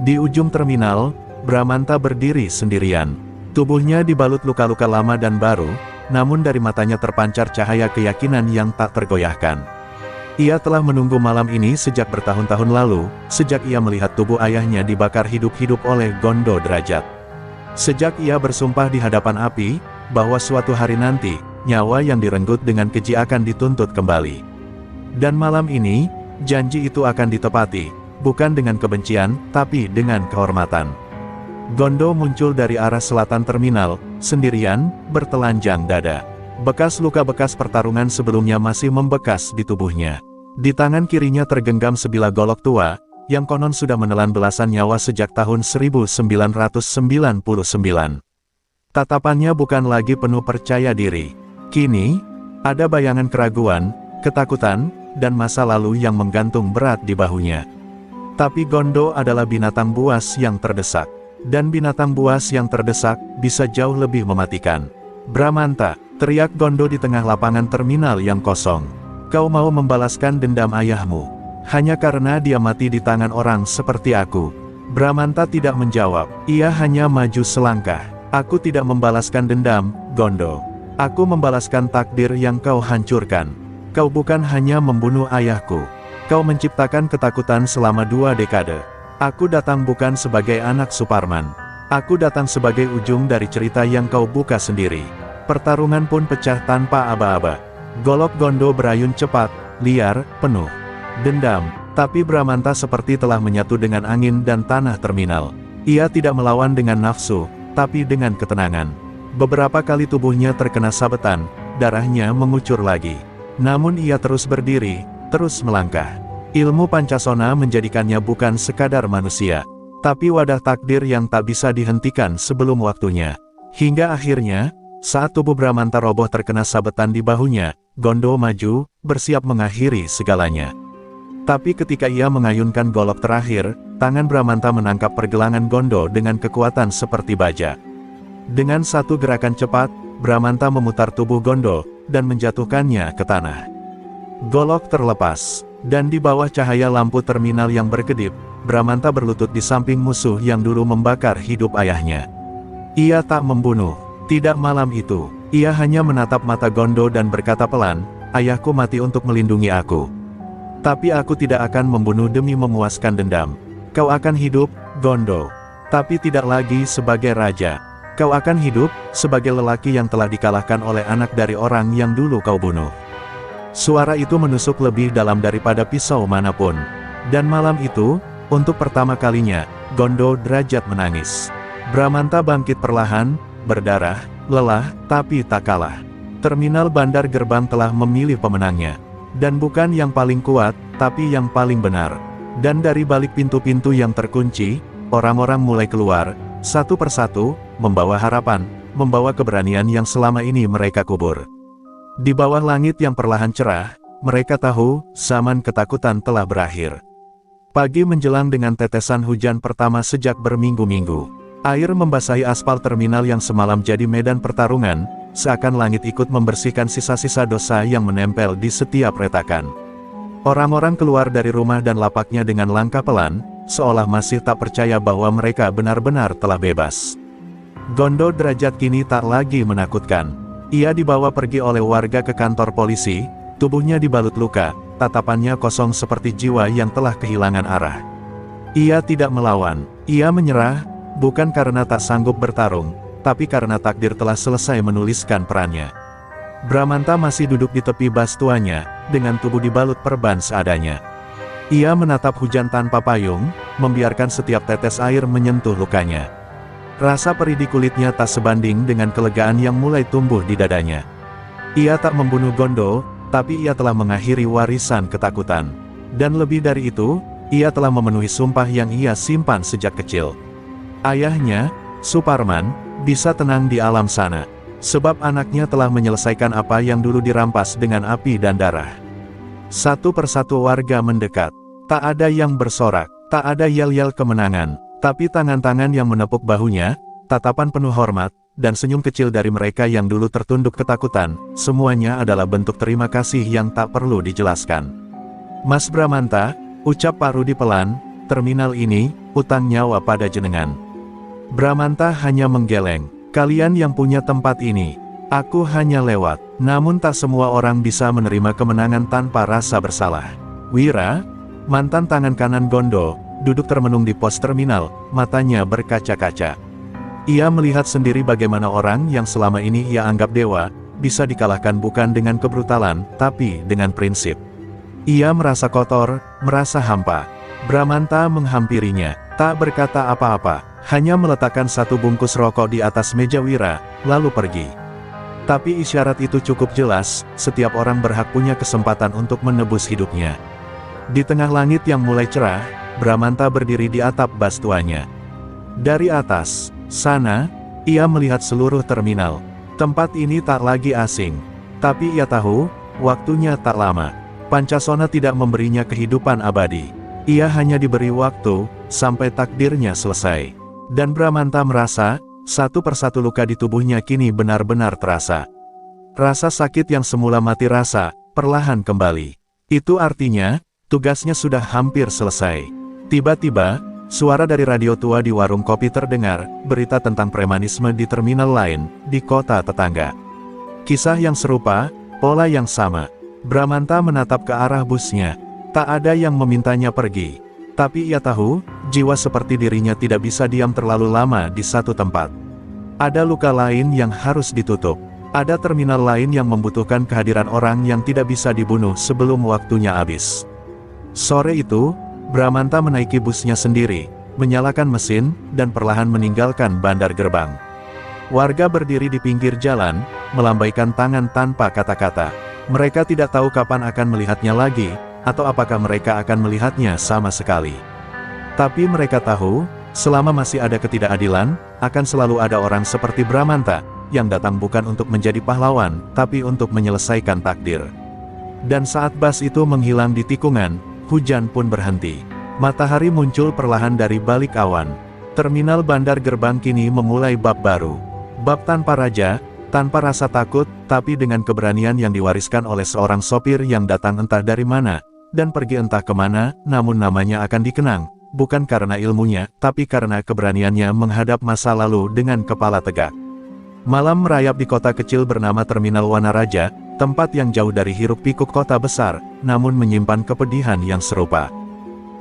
Di ujung terminal, Bramanta berdiri sendirian. Tubuhnya dibalut luka-luka lama dan baru, namun dari matanya terpancar cahaya keyakinan yang tak tergoyahkan. Ia telah menunggu malam ini sejak bertahun-tahun lalu, sejak ia melihat tubuh ayahnya dibakar hidup-hidup oleh Gondo Derajat. Sejak ia bersumpah di hadapan api, bahwa suatu hari nanti, nyawa yang direnggut dengan keji akan dituntut kembali. Dan malam ini, janji itu akan ditepati, bukan dengan kebencian, tapi dengan kehormatan. Gondo muncul dari arah selatan terminal, sendirian, bertelanjang dada. Bekas luka-bekas pertarungan sebelumnya masih membekas di tubuhnya. Di tangan kirinya tergenggam sebilah golok tua, yang konon sudah menelan belasan nyawa sejak tahun 1999. Tatapannya bukan lagi penuh percaya diri. Kini, ada bayangan keraguan, ketakutan, dan masa lalu yang menggantung berat di bahunya. Tapi Gondo adalah binatang buas yang terdesak. Dan binatang buas yang terdesak, bisa jauh lebih mematikan. Bramanta, teriak Gondo di tengah lapangan terminal yang kosong. Kau mau membalaskan dendam ayahmu, hanya karena dia mati di tangan orang seperti aku. Bramanta tidak menjawab, ia hanya maju selangkah. Aku tidak membalaskan dendam, Gondo. Aku membalaskan takdir yang kau hancurkan. Kau bukan hanya membunuh ayahku. Kau menciptakan ketakutan selama 2 dekade. Aku datang bukan sebagai anak Suparman. Aku datang sebagai ujung dari cerita yang kau buka sendiri. Pertarungan pun pecah tanpa aba-aba. Golok Gondo berayun cepat, liar, penuh dendam. Tapi Bramanta seperti telah menyatu dengan angin dan tanah terminal. Ia tidak melawan dengan nafsu, tapi dengan ketenangan. Beberapa kali tubuhnya terkena sabetan, darahnya mengucur lagi. Namun ia terus berdiri, terus melangkah. Ilmu Pancasona menjadikannya bukan sekadar manusia, tapi wadah takdir yang tak bisa dihentikan sebelum waktunya. Hingga akhirnya, saat tubuh Bramanta roboh terkena sabetan di bahunya, Gondo maju, bersiap mengakhiri segalanya. Tapi ketika ia mengayunkan golok terakhir, tangan Bramanta menangkap pergelangan Gondo dengan kekuatan seperti baja. Dengan satu gerakan cepat, Bramanta memutar tubuh Gondo, dan menjatuhkannya ke tanah. Golok terlepas, dan di bawah cahaya lampu terminal yang berkedip, Bramanta berlutut di samping musuh yang dulu membakar hidup ayahnya. Ia tak membunuh, tidak malam itu. Ia hanya menatap mata Gondo dan berkata pelan, ayahku mati untuk melindungi aku. Tapi aku tidak akan membunuh demi memuaskan dendam. Kau akan hidup, Gondo. Tapi tidak lagi sebagai raja. Kau akan hidup, sebagai lelaki yang telah dikalahkan oleh anak dari orang yang dulu kau bunuh. Suara itu menusuk lebih dalam daripada pisau manapun. Dan malam itu, untuk pertama kalinya, Gondo Derajat menangis. Bramanta bangkit perlahan, berdarah, lelah, tapi tak kalah. Terminal bandar gerbang telah memilih pemenangnya. Dan bukan yang paling kuat, tapi yang paling benar. Dan dari balik pintu-pintu yang terkunci, orang-orang mulai keluar, satu persatu, membawa harapan, membawa keberanian yang selama ini mereka kubur. Di bawah langit yang perlahan cerah, mereka tahu, zaman ketakutan telah berakhir. Pagi menjelang dengan tetesan hujan pertama sejak berminggu-minggu. Air membasahi aspal terminal yang semalam jadi medan pertarungan, seakan langit ikut membersihkan sisa-sisa dosa yang menempel di setiap retakan. Orang-orang keluar dari rumah dan lapaknya dengan langkah pelan, seolah masih tak percaya bahwa mereka benar-benar telah bebas. Gondo Derajat kini tak lagi menakutkan. Ia dibawa pergi oleh warga ke kantor polisi, tubuhnya dibalut luka, tatapannya kosong seperti jiwa yang telah kehilangan arah. Ia tidak melawan, ia menyerah, bukan karena tak sanggup bertarung, tapi karena takdir telah selesai menuliskan perannya. Bramanta masih duduk di tepi bas tuanya, dengan tubuh dibalut perban seadanya. Ia menatap hujan tanpa payung, membiarkan setiap tetes air menyentuh lukanya. Rasa perih di kulitnya tak sebanding dengan kelegaan yang mulai tumbuh di dadanya. Ia tak membunuh Gondo, tapi ia telah mengakhiri warisan ketakutan. Dan lebih dari itu, ia telah memenuhi sumpah yang ia simpan sejak kecil. Ayahnya, Suparman, bisa tenang di alam sana. Sebab anaknya telah menyelesaikan apa yang dulu dirampas dengan api dan darah. Satu persatu warga mendekat. Tak ada yang bersorak, tak ada yel-yel kemenangan. Tapi tangan-tangan yang menepuk bahunya, tatapan penuh hormat, dan senyum kecil dari mereka yang dulu tertunduk ketakutan, semuanya adalah bentuk terima kasih yang tak perlu dijelaskan. Mas Bramanta, ucap Pak Rudi pelan, terminal ini, utang nyawa pada jenengan. Bramanta hanya menggeleng, kalian yang punya tempat ini. Aku hanya lewat, namun tak semua orang bisa menerima kemenangan tanpa rasa bersalah. Wira, mantan tangan kanan Gondo, duduk termenung di pos terminal, matanya berkaca-kaca. Ia melihat sendiri bagaimana orang yang selama ini ia anggap dewa, bisa dikalahkan bukan dengan kebrutalan, tapi dengan prinsip. Ia merasa kotor, merasa hampa. Bramanta menghampirinya, tak berkata apa-apa, hanya meletakkan satu bungkus rokok di atas meja Wira, lalu pergi. Tapi isyarat itu cukup jelas, setiap orang berhak punya kesempatan untuk menebus hidupnya. Di tengah langit yang mulai cerah, Bramanta berdiri di atap bas tuanya. Dari atas sana, ia melihat seluruh terminal. Tempat ini tak lagi asing. Tapi ia tahu, waktunya tak lama. Pancasona tidak memberinya kehidupan abadi. Ia hanya diberi waktu, sampai takdirnya selesai. Dan Bramanta merasa, satu persatu luka di tubuhnya kini benar-benar terasa. Rasa sakit yang semula mati rasa, perlahan kembali. Itu artinya, tugasnya sudah hampir selesai. Tiba-tiba, suara dari radio tua di warung kopi terdengar, berita tentang premanisme di terminal lain, di kota tetangga. Kisah yang serupa, pola yang sama. Bramanta menatap ke arah busnya. Tak ada yang memintanya pergi. Tapi ia tahu, jiwa seperti dirinya tidak bisa diam terlalu lama di satu tempat. Ada luka lain yang harus ditutup. Ada terminal lain yang membutuhkan kehadiran orang yang tidak bisa dibunuh sebelum waktunya habis. Sore itu, Bramanta menaiki busnya sendiri, menyalakan mesin, dan perlahan meninggalkan bandar gerbang. Warga berdiri di pinggir jalan, melambaikan tangan tanpa kata-kata. Mereka tidak tahu kapan akan melihatnya lagi, atau apakah mereka akan melihatnya sama sekali. Tapi mereka tahu, selama masih ada ketidakadilan, akan selalu ada orang seperti Bramanta, yang datang bukan untuk menjadi pahlawan, tapi untuk menyelesaikan takdir. Dan saat bas itu menghilang di tikungan, hujan pun berhenti. Matahari muncul perlahan dari balik awan. Terminal bandar gerbang kini memulai bab baru. Bab tanpa raja, tanpa rasa takut, tapi dengan keberanian yang diwariskan oleh seorang sopir yang datang entah dari mana, dan pergi entah kemana, namun namanya akan dikenang, bukan karena ilmunya, tapi karena keberaniannya menghadap masa lalu dengan kepala tegak. Malam merayap di kota kecil bernama Terminal Wanaraja, tempat yang jauh dari hiruk-pikuk kota besar, namun menyimpan kepedihan yang serupa.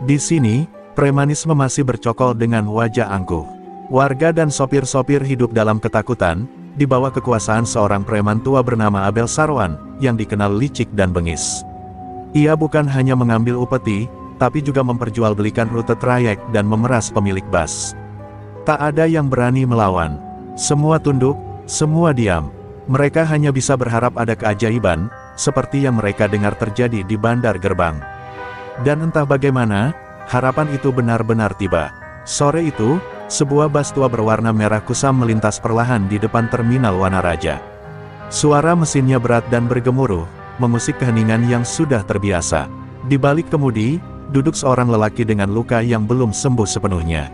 Di sini, premanisme masih bercokol dengan wajah angkuh. Warga dan sopir-sopir hidup dalam ketakutan, di bawah kekuasaan seorang preman tua bernama Abel Sarwan, yang dikenal licik dan bengis. Ia bukan hanya mengambil upeti, tapi juga memperjualbelikan rute trayek dan memeras pemilik bas. Tak ada yang berani melawan. Semua tunduk, semua diam. Mereka hanya bisa berharap ada keajaiban, seperti yang mereka dengar terjadi di bandar gerbang. Dan entah bagaimana, harapan itu benar-benar tiba. Sore itu, sebuah bas tua berwarna merah kusam melintas perlahan di depan Terminal Wanaraja. Suara mesinnya berat dan bergemuruh, mengusik keheningan yang sudah terbiasa. Di balik kemudi, duduk seorang lelaki dengan luka yang belum sembuh sepenuhnya.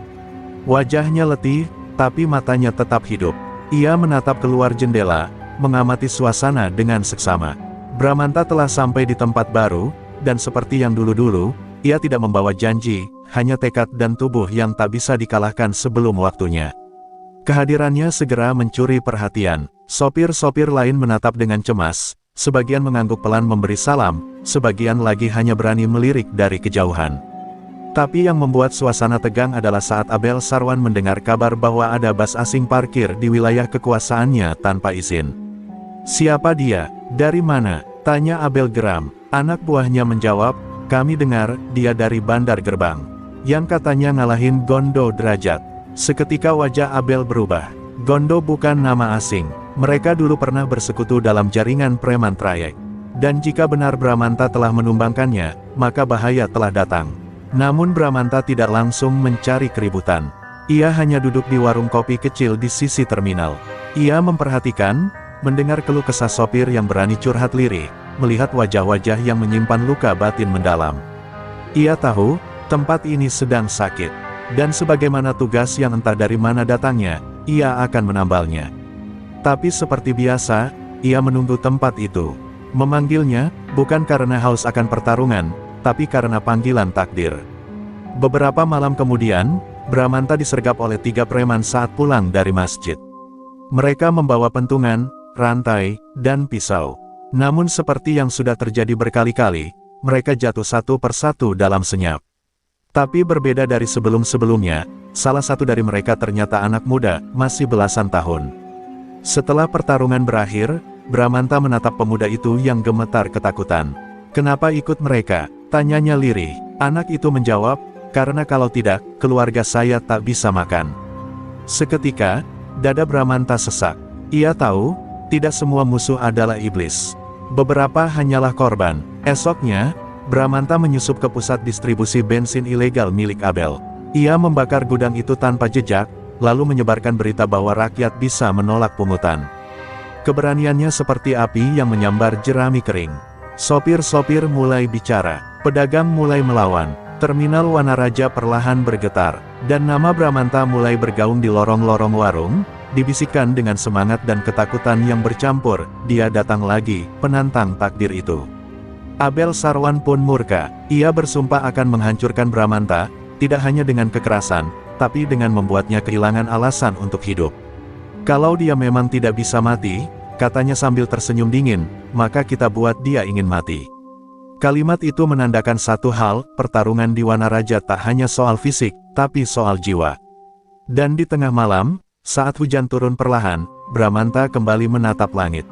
Wajahnya letih, tapi matanya tetap hidup. Ia menatap keluar jendela, mengamati suasana dengan seksama. Bramanta telah sampai di tempat baru, dan seperti yang dulu-dulu, ia tidak membawa janji, hanya tekad dan tubuh yang tak bisa dikalahkan sebelum waktunya. Kehadirannya segera mencuri perhatian. Sopir-sopir lain menatap dengan cemas, sebagian mengangguk pelan memberi salam, sebagian lagi hanya berani melirik dari kejauhan. Tapi yang membuat suasana tegang adalah saat Abel Sarwan mendengar kabar bahwa ada bas asing parkir di wilayah kekuasaannya tanpa izin. "Siapa dia? Dari mana?" tanya Abel geram. Anak buahnya menjawab, "Kami dengar, dia dari bandar gerbang. Yang katanya ngalahin Gondo derajat." Seketika wajah Abel berubah. Gondo bukan nama asing. Mereka dulu pernah bersekutu dalam jaringan preman trayek. Dan jika benar Bramanta telah menumbangkannya, maka bahaya telah datang. Namun Bramanta tidak langsung mencari keributan. Ia hanya duduk di warung kopi kecil di sisi terminal. Ia memperhatikan, mendengar keluh kesah sopir yang berani curhat lirih, melihat wajah-wajah yang menyimpan luka batin mendalam. Ia tahu, tempat ini sedang sakit. Dan sebagaimana tugas yang entah dari mana datangnya, ia akan menambalnya. Tapi seperti biasa, ia menunggu tempat itu. Memanggilnya, bukan karena haus akan pertarungan, tapi karena panggilan takdir. Beberapa malam kemudian, Bramanta disergap oleh 3 preman saat pulang dari masjid. Mereka membawa pentungan, rantai, dan pisau. Namun seperti yang sudah terjadi berkali-kali, mereka jatuh satu persatu dalam senyap. Tapi berbeda dari sebelum-sebelumnya, salah satu dari mereka ternyata anak muda, masih belasan tahun. Setelah pertarungan berakhir, Bramanta menatap pemuda itu yang gemetar ketakutan. "Kenapa ikut mereka?" tanyanya lirih. Anak itu menjawab, "Karena kalau tidak, keluarga saya tak bisa makan." Seketika, dada Bramanta sesak. Ia tahu, tidak semua musuh adalah iblis. Beberapa hanyalah korban. Esoknya, Bramanta menyusup ke pusat distribusi bensin ilegal milik Abel. Ia membakar gudang itu tanpa jejak, lalu menyebarkan berita bahwa rakyat bisa menolak pungutan. Keberaniannya seperti api yang menyambar jerami kering. Sopir-sopir mulai bicara, pedagang mulai melawan, terminal Wanaraja perlahan bergetar, dan nama Bramanta mulai bergaung di lorong-lorong warung, dibisikkan dengan semangat dan ketakutan yang bercampur, "Dia datang lagi, penantang takdir itu." Abel Sarwan pun murka. Ia bersumpah akan menghancurkan Bramanta, tidak hanya dengan kekerasan, tapi dengan membuatnya kehilangan alasan untuk hidup. "Kalau dia memang tidak bisa mati," katanya sambil tersenyum dingin, "maka kita buat dia ingin mati." Kalimat itu menandakan satu hal, pertarungan di Wanaraja tak hanya soal fisik, tapi soal jiwa. Dan di tengah malam, saat hujan turun perlahan, Bramanta kembali menatap langit.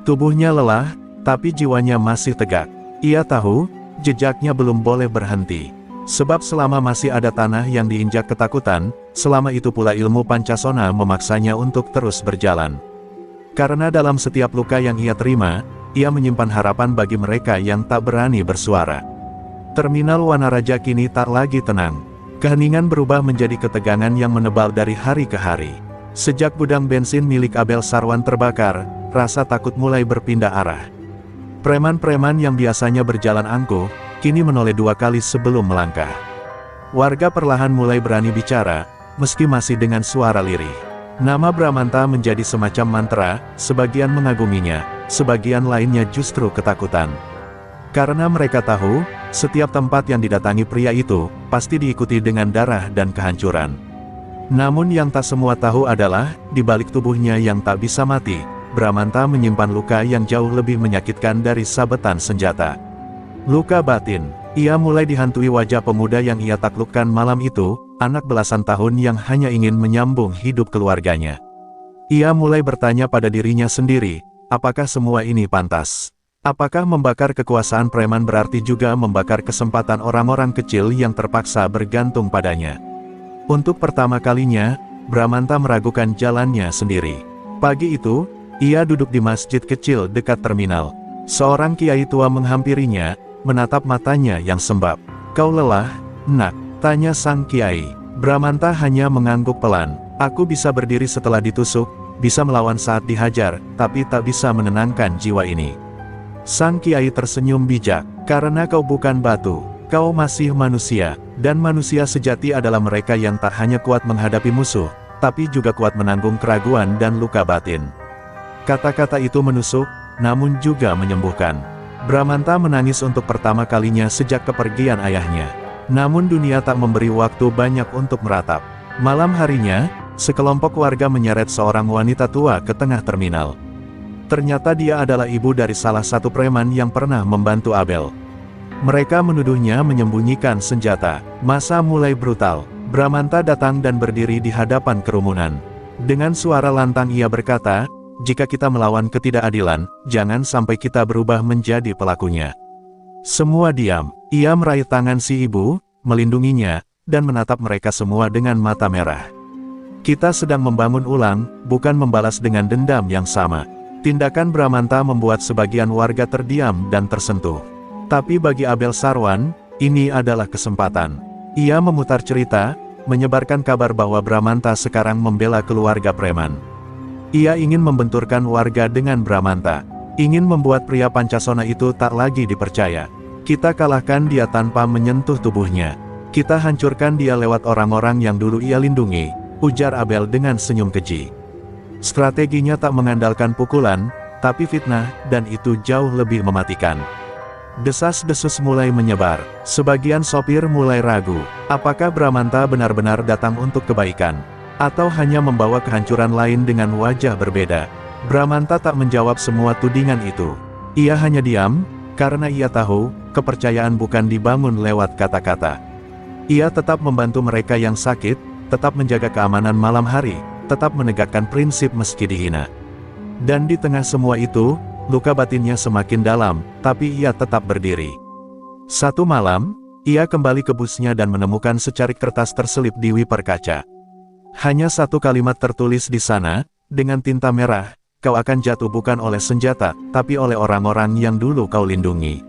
Tubuhnya lelah, tapi jiwanya masih tegak. Ia tahu, jejaknya belum boleh berhenti. Sebab selama masih ada tanah yang diinjak ketakutan, selama itu pula ilmu Pancasona memaksanya untuk terus berjalan. Karena dalam setiap luka yang ia terima, ia menyimpan harapan bagi mereka yang tak berani bersuara. Terminal Wanaraja kini tak lagi tenang. Keheningan berubah menjadi ketegangan yang menebal dari hari ke hari. Sejak gudang bensin milik Abel Sarwan terbakar, rasa takut mulai berpindah arah. Preman-preman yang biasanya berjalan angkuh, kini menoleh 2 kali sebelum melangkah. Warga perlahan mulai berani bicara, meski masih dengan suara lirih. Nama Bramanta menjadi semacam mantra, sebagian mengaguminya, sebagian lainnya justru ketakutan. Karena mereka tahu, setiap tempat yang didatangi pria itu, pasti diikuti dengan darah dan kehancuran. Namun yang tak semua tahu adalah, di balik tubuhnya yang tak bisa mati, Bramanta menyimpan luka yang jauh lebih menyakitkan dari sabetan senjata. Luka batin. Ia mulai dihantui wajah pemuda yang ia taklukkan malam itu, anak belasan tahun yang hanya ingin menyambung hidup keluarganya. Ia mulai bertanya pada dirinya sendiri, apakah semua ini pantas? Apakah membakar kekuasaan preman berarti juga membakar kesempatan orang-orang kecil yang terpaksa bergantung padanya? Untuk pertama kalinya, Bramanta meragukan jalannya sendiri. Pagi itu, ia duduk di masjid kecil dekat terminal. Seorang kiai tua menghampirinya, menatap matanya yang sembab. "Kau lelah, nak?" tanya sang kiai. Bramanta hanya mengangguk pelan. "Aku bisa berdiri setelah ditusuk, bisa melawan saat dihajar, tapi tak bisa menenangkan jiwa ini." Sang kiai tersenyum bijak. "Karena kau bukan batu, kau masih manusia, dan manusia sejati adalah mereka yang tak hanya kuat menghadapi musuh, tapi juga kuat menanggung keraguan dan luka batin." Kata-kata itu menusuk, namun juga menyembuhkan. Bramanta menangis untuk pertama kalinya sejak kepergian ayahnya. Namun dunia tak memberi waktu banyak untuk meratap. Malam harinya, sekelompok warga menyeret seorang wanita tua ke tengah terminal. Ternyata dia adalah ibu dari salah satu preman yang pernah membantu Abel. Mereka menuduhnya menyembunyikan senjata. Masa mulai brutal. Bramanta datang dan berdiri di hadapan kerumunan. Dengan suara lantang ia berkata, "Jika kita melawan ketidakadilan, jangan sampai kita berubah menjadi pelakunya." Semua diam. Ia meraih tangan si ibu, melindunginya, dan menatap mereka semua dengan mata merah. Kita sedang membangun ulang, bukan membalas dengan dendam yang sama. Tindakan Bramanta membuat sebagian warga terdiam dan tersentuh. Tapi bagi Abel Sarwan, ini adalah kesempatan. Ia memutar cerita, menyebarkan kabar bahwa Bramanta sekarang membela keluarga preman. Ia ingin membenturkan warga dengan Bramanta. Ingin membuat pria Pancasona itu tak lagi dipercaya. Kita kalahkan dia tanpa menyentuh tubuhnya. Kita hancurkan dia lewat orang-orang yang dulu ia lindungi, ujar Abel dengan senyum keji. Strateginya tak mengandalkan pukulan, tapi fitnah, dan itu jauh lebih mematikan. Desas-desus mulai menyebar. Sebagian sopir mulai ragu, apakah Bramanta benar-benar datang untuk kebaikan, atau hanya membawa kehancuran lain dengan wajah berbeda. Bramanta tak menjawab semua tudingan itu. Ia hanya diam, karena ia tahu, kepercayaan bukan dibangun lewat kata-kata. Ia tetap membantu mereka yang sakit, tetap menjaga keamanan malam hari, tetap menegakkan prinsip meski dihina. Dan di tengah semua itu, luka batinnya semakin dalam, tapi ia tetap berdiri. Satu malam, ia kembali ke busnya dan menemukan secarik kertas terselip di wiper kaca. Hanya satu kalimat tertulis di sana, dengan tinta merah, kau akan jatuh bukan oleh senjata, tapi oleh orang-orang yang dulu kau lindungi.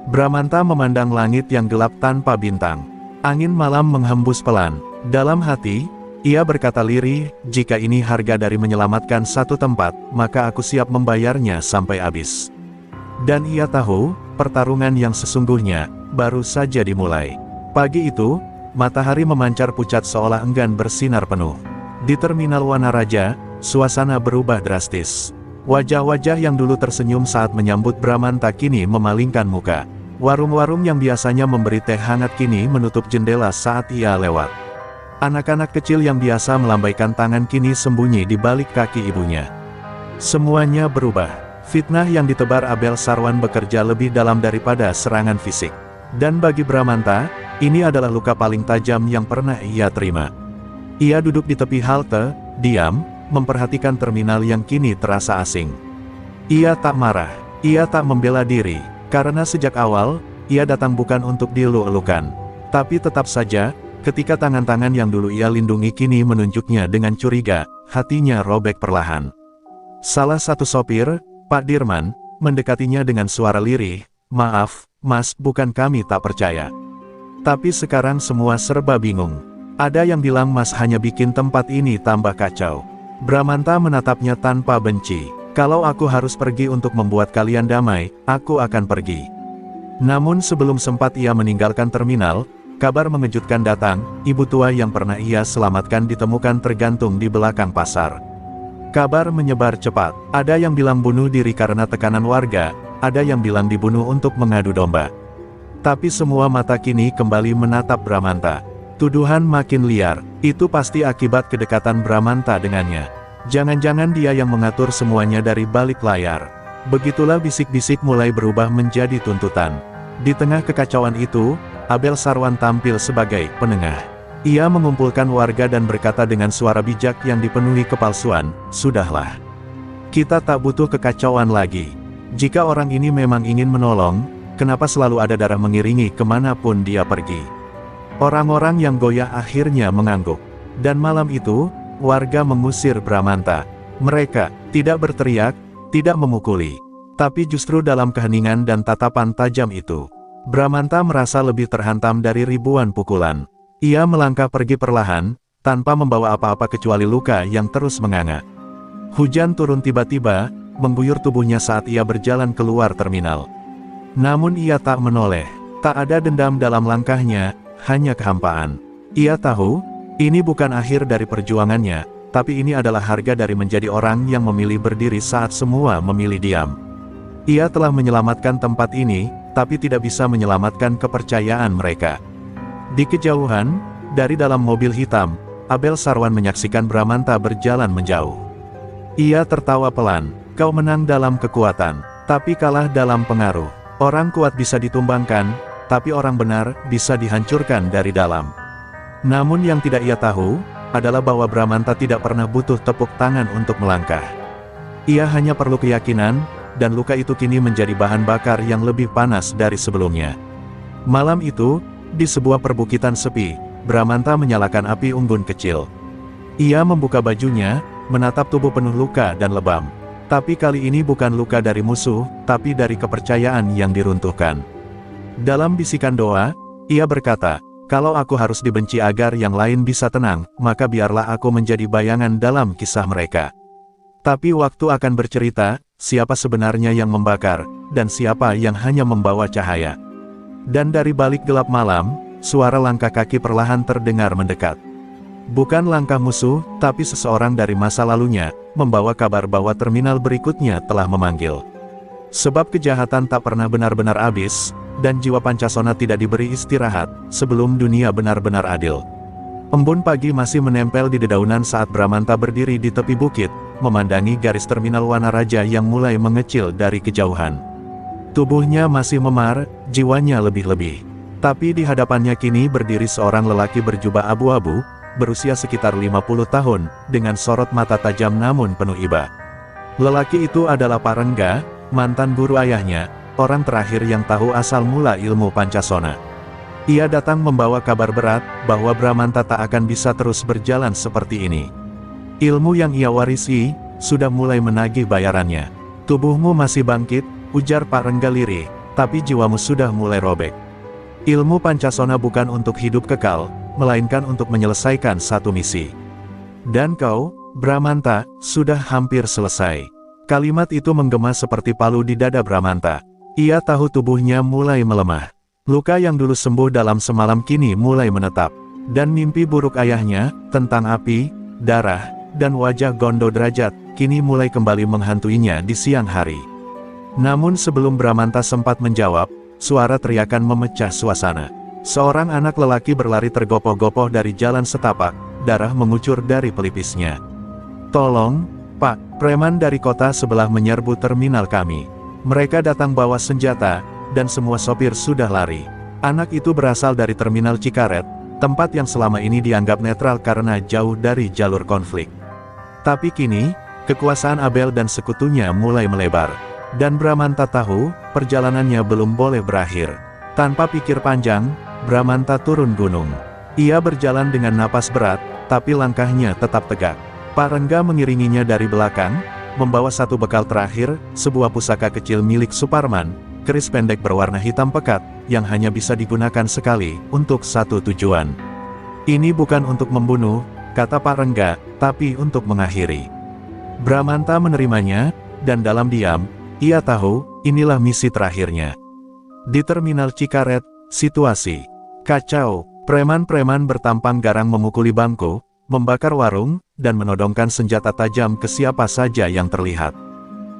Bramanta memandang langit yang gelap tanpa bintang. Angin malam menghembus pelan. Dalam hati, ia berkata lirih, jika ini harga dari menyelamatkan satu tempat, maka aku siap membayarnya sampai habis. Dan ia tahu, pertarungan yang sesungguhnya, baru saja dimulai. Pagi itu, matahari memancar pucat seolah enggan bersinar penuh. Di Terminal Wanaraja, suasana berubah drastis. Wajah-wajah yang dulu tersenyum saat menyambut Bramanta kini memalingkan muka. Warung-warung yang biasanya memberi teh hangat kini menutup jendela saat ia lewat. Anak-anak kecil yang biasa melambaikan tangan kini sembunyi di balik kaki ibunya. Semuanya berubah. Fitnah yang ditebar Abel Sarwan bekerja lebih dalam daripada serangan fisik. Dan bagi Bramanta, ini adalah luka paling tajam yang pernah ia terima. Ia duduk di tepi halte, diam, memperhatikan terminal yang kini terasa asing. Ia tak marah, ia tak membela diri, karena sejak awal, ia datang bukan untuk dielu-elukan. Tapi tetap saja, ketika tangan-tangan yang dulu ia lindungi kini menunjuknya dengan curiga, hatinya robek perlahan. Salah satu sopir, Pak Dirman, mendekatinya dengan suara lirih, "Maaf, Mas, bukan kami tak percaya. Tapi sekarang semua serba bingung. Ada yang bilang Mas hanya bikin tempat ini tambah kacau." Bramanta menatapnya tanpa benci. "Kalau aku harus pergi untuk membuat kalian damai, aku akan pergi." Namun sebelum sempat ia meninggalkan terminal, kabar mengejutkan datang, ibu tua yang pernah ia selamatkan ditemukan tergantung di belakang pasar. Kabar menyebar cepat, ada yang bilang bunuh diri karena tekanan warga, ada yang bilang dibunuh untuk mengadu domba. Tapi semua mata kini kembali menatap Bramanta. Tuduhan makin liar, itu pasti akibat kedekatan Bramanta dengannya. Jangan-jangan dia yang mengatur semuanya dari balik layar. Begitulah bisik-bisik mulai berubah menjadi tuntutan. Di tengah kekacauan itu, Abel Sarwan tampil sebagai penengah. Ia mengumpulkan warga dan berkata dengan suara bijak yang dipenuhi kepalsuan, "Sudahlah. Kita tak butuh kekacauan lagi. Jika orang ini memang ingin menolong, kenapa selalu ada darah mengiringi kemanapun dia pergi?" Orang-orang yang goyah akhirnya mengangguk. Dan malam itu, warga mengusir Bramanta. Mereka tidak berteriak, tidak memukuli. Tapi justru dalam keheningan dan tatapan tajam itu, Bramanta merasa lebih terhantam dari ribuan pukulan. Ia melangkah pergi perlahan, tanpa membawa apa-apa kecuali luka yang terus menganga. Hujan turun tiba-tiba, mengguyur tubuhnya saat ia berjalan keluar terminal. Namun ia tak menoleh, tak ada dendam dalam langkahnya, hanya kehampaan. Ia tahu, ini bukan akhir dari perjuangannya, tapi ini adalah harga dari menjadi orang yang memilih berdiri saat semua memilih diam. Ia telah menyelamatkan tempat ini, tapi tidak bisa menyelamatkan kepercayaan mereka. Di kejauhan, dari dalam mobil hitam, Abel Sarwan menyaksikan Bramanta berjalan menjauh. Ia tertawa pelan, "Kau menang dalam kekuatan, tapi kalah dalam pengaruh. Orang kuat bisa ditumbangkan, tapi orang benar bisa dihancurkan dari dalam." Namun yang tidak ia tahu, adalah bahwa Bramanta tidak pernah butuh tepuk tangan untuk melangkah. Ia hanya perlu keyakinan, dan luka itu kini menjadi bahan bakar yang lebih panas dari sebelumnya. Malam itu, di sebuah perbukitan sepi, Bramanta menyalakan api unggun kecil. Ia membuka bajunya, menatap tubuh penuh luka dan lebam. Tapi kali ini bukan luka dari musuh, tapi dari kepercayaan yang diruntuhkan. Dalam bisikan doa, ia berkata, "Kalau aku harus dibenci agar yang lain bisa tenang, maka biarlah aku menjadi bayangan dalam kisah mereka. Tapi waktu akan bercerita, siapa sebenarnya yang membakar, dan siapa yang hanya membawa cahaya." Dan dari balik gelap malam, suara langkah kaki perlahan terdengar mendekat. Bukan langkah musuh, tapi seseorang dari masa lalunya, membawa kabar bahwa terminal berikutnya telah memanggil. Sebab kejahatan tak pernah benar-benar habis, dan jiwa Pancasona tidak diberi istirahat, sebelum dunia benar-benar adil. Embun pagi masih menempel di dedaunan saat Bramanta berdiri di tepi bukit, memandangi garis terminal Wanaraja yang mulai mengecil dari kejauhan. Tubuhnya masih memar, jiwanya lebih-lebih. Tapi di hadapannya kini berdiri seorang lelaki berjubah abu-abu, berusia sekitar 50 tahun, dengan sorot mata tajam namun penuh iba. Lelaki itu adalah Parengga, mantan guru ayahnya, orang terakhir yang tahu asal mula ilmu Pancasona. Ia datang membawa kabar berat, bahwa Bramanta tak akan bisa terus berjalan seperti ini. Ilmu yang ia warisi, sudah mulai menagih bayarannya. "Tubuhmu masih bangkit," ujar Parengga lirih, "tapi jiwamu sudah mulai robek. Ilmu Pancasona bukan untuk hidup kekal, melainkan untuk menyelesaikan satu misi. Dan kau, Bramanta, sudah hampir selesai." Kalimat itu menggema seperti palu di dada Bramanta. Ia tahu tubuhnya mulai melemah. Luka yang dulu sembuh dalam semalam kini mulai menetap. Dan mimpi buruk ayahnya, tentang api, darah, dan wajah Gondo Derajat, kini mulai kembali menghantuinya di siang hari. Namun sebelum Bramanta sempat menjawab, suara teriakan memecah suasana. Seorang anak lelaki berlari tergopoh-gopoh dari jalan setapak, darah mengucur dari pelipisnya. "Tolong, Pak, preman dari kota sebelah menyerbu terminal kami. Mereka datang bawa senjata, dan semua sopir sudah lari." Anak itu berasal dari terminal Cikaret, tempat yang selama ini dianggap netral karena jauh dari jalur konflik. Tapi kini, kekuasaan Abel dan sekutunya mulai melebar. Dan Bramanta tahu, perjalanannya belum boleh berakhir. Tanpa pikir panjang, Bramanta turun gunung. Ia berjalan dengan napas berat, tapi langkahnya tetap tegak. Parengga mengiringinya dari belakang, membawa satu bekal terakhir, sebuah pusaka kecil milik Suparman, keris pendek berwarna hitam pekat, yang hanya bisa digunakan sekali, untuk satu tujuan. "Ini bukan untuk membunuh," kata Parengga, "tapi untuk mengakhiri." Bramanta menerimanya, dan dalam diam, ia tahu, inilah misi terakhirnya. Di terminal Cikaret, situasi kacau. Preman-preman bertampang garang memukuli bangku, membakar warung, dan menodongkan senjata tajam ke siapa saja yang terlihat.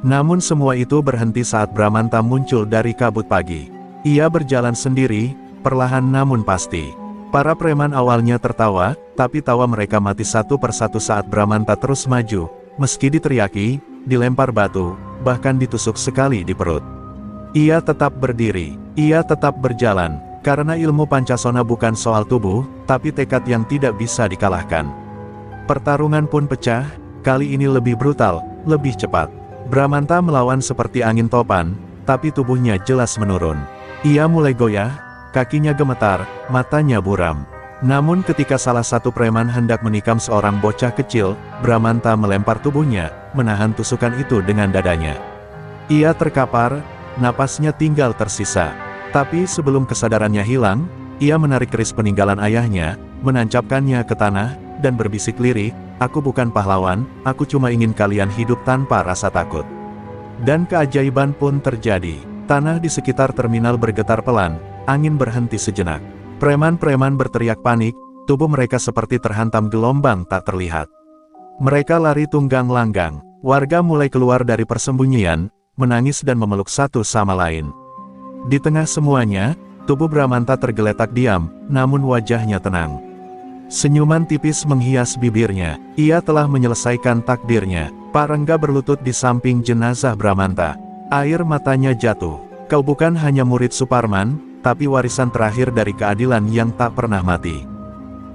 Namun semua itu berhenti saat Bramanta muncul dari kabut pagi. Ia berjalan sendiri, perlahan namun pasti. Para preman awalnya tertawa, tapi tawa mereka mati satu persatu saat Bramanta terus maju, meski diteriaki, dilempar batu, bahkan ditusuk sekali di perut. Ia tetap berdiri, ia tetap berjalan, karena ilmu Pancasona bukan soal tubuh, tapi tekad yang tidak bisa dikalahkan. Pertarungan pun pecah, kali ini lebih brutal, lebih cepat. Bramanta melawan seperti angin topan, tapi tubuhnya jelas menurun. Ia mulai goyah, kakinya gemetar, matanya buram. Namun ketika salah satu preman hendak menikam seorang bocah kecil, Bramanta melempar tubuhnya, menahan tusukan itu dengan dadanya. Ia terkapar, napasnya tinggal tersisa. Tapi sebelum kesadarannya hilang, ia menarik keris peninggalan ayahnya, menancapkannya ke tanah, dan berbisik lirih, "Aku bukan pahlawan, aku cuma ingin kalian hidup tanpa rasa takut." Dan keajaiban pun terjadi. Tanah di sekitar terminal bergetar pelan, angin berhenti sejenak. Preman-preman berteriak panik, tubuh mereka seperti terhantam gelombang tak terlihat. Mereka lari tunggang langgang, warga mulai keluar dari persembunyian, menangis dan memeluk satu sama lain. Di tengah semuanya, tubuh Bramanta tergeletak diam, namun wajahnya tenang. Senyuman tipis menghias bibirnya, ia telah menyelesaikan takdirnya. Parengga berlutut di samping jenazah Bramanta. Air matanya jatuh. "Kau bukan hanya murid Suparman, tapi warisan terakhir dari keadilan yang tak pernah mati."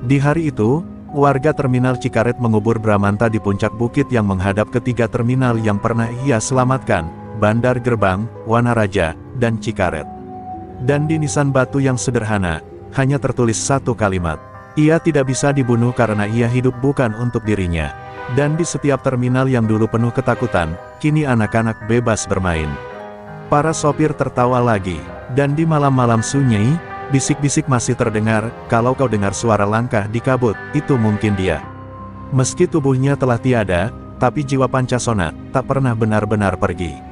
Di hari itu, warga terminal Cikaret mengubur Bramanta di puncak bukit yang menghadap ketiga terminal yang pernah ia selamatkan, Bandar Gerbang, Wanaraja, dan Cikaret. Dan di nisan batu yang sederhana, hanya tertulis satu kalimat, Ia tidak bisa dibunuh karena ia hidup bukan untuk dirinya. Dan di setiap terminal yang dulu penuh ketakutan, kini anak-anak bebas bermain. Para sopir tertawa lagi, dan di malam-malam sunyi, bisik-bisik masih terdengar, kalau kau dengar suara langkah di kabut, itu mungkin dia. Meski tubuhnya telah tiada, tapi jiwa Pancasona tak pernah benar-benar pergi.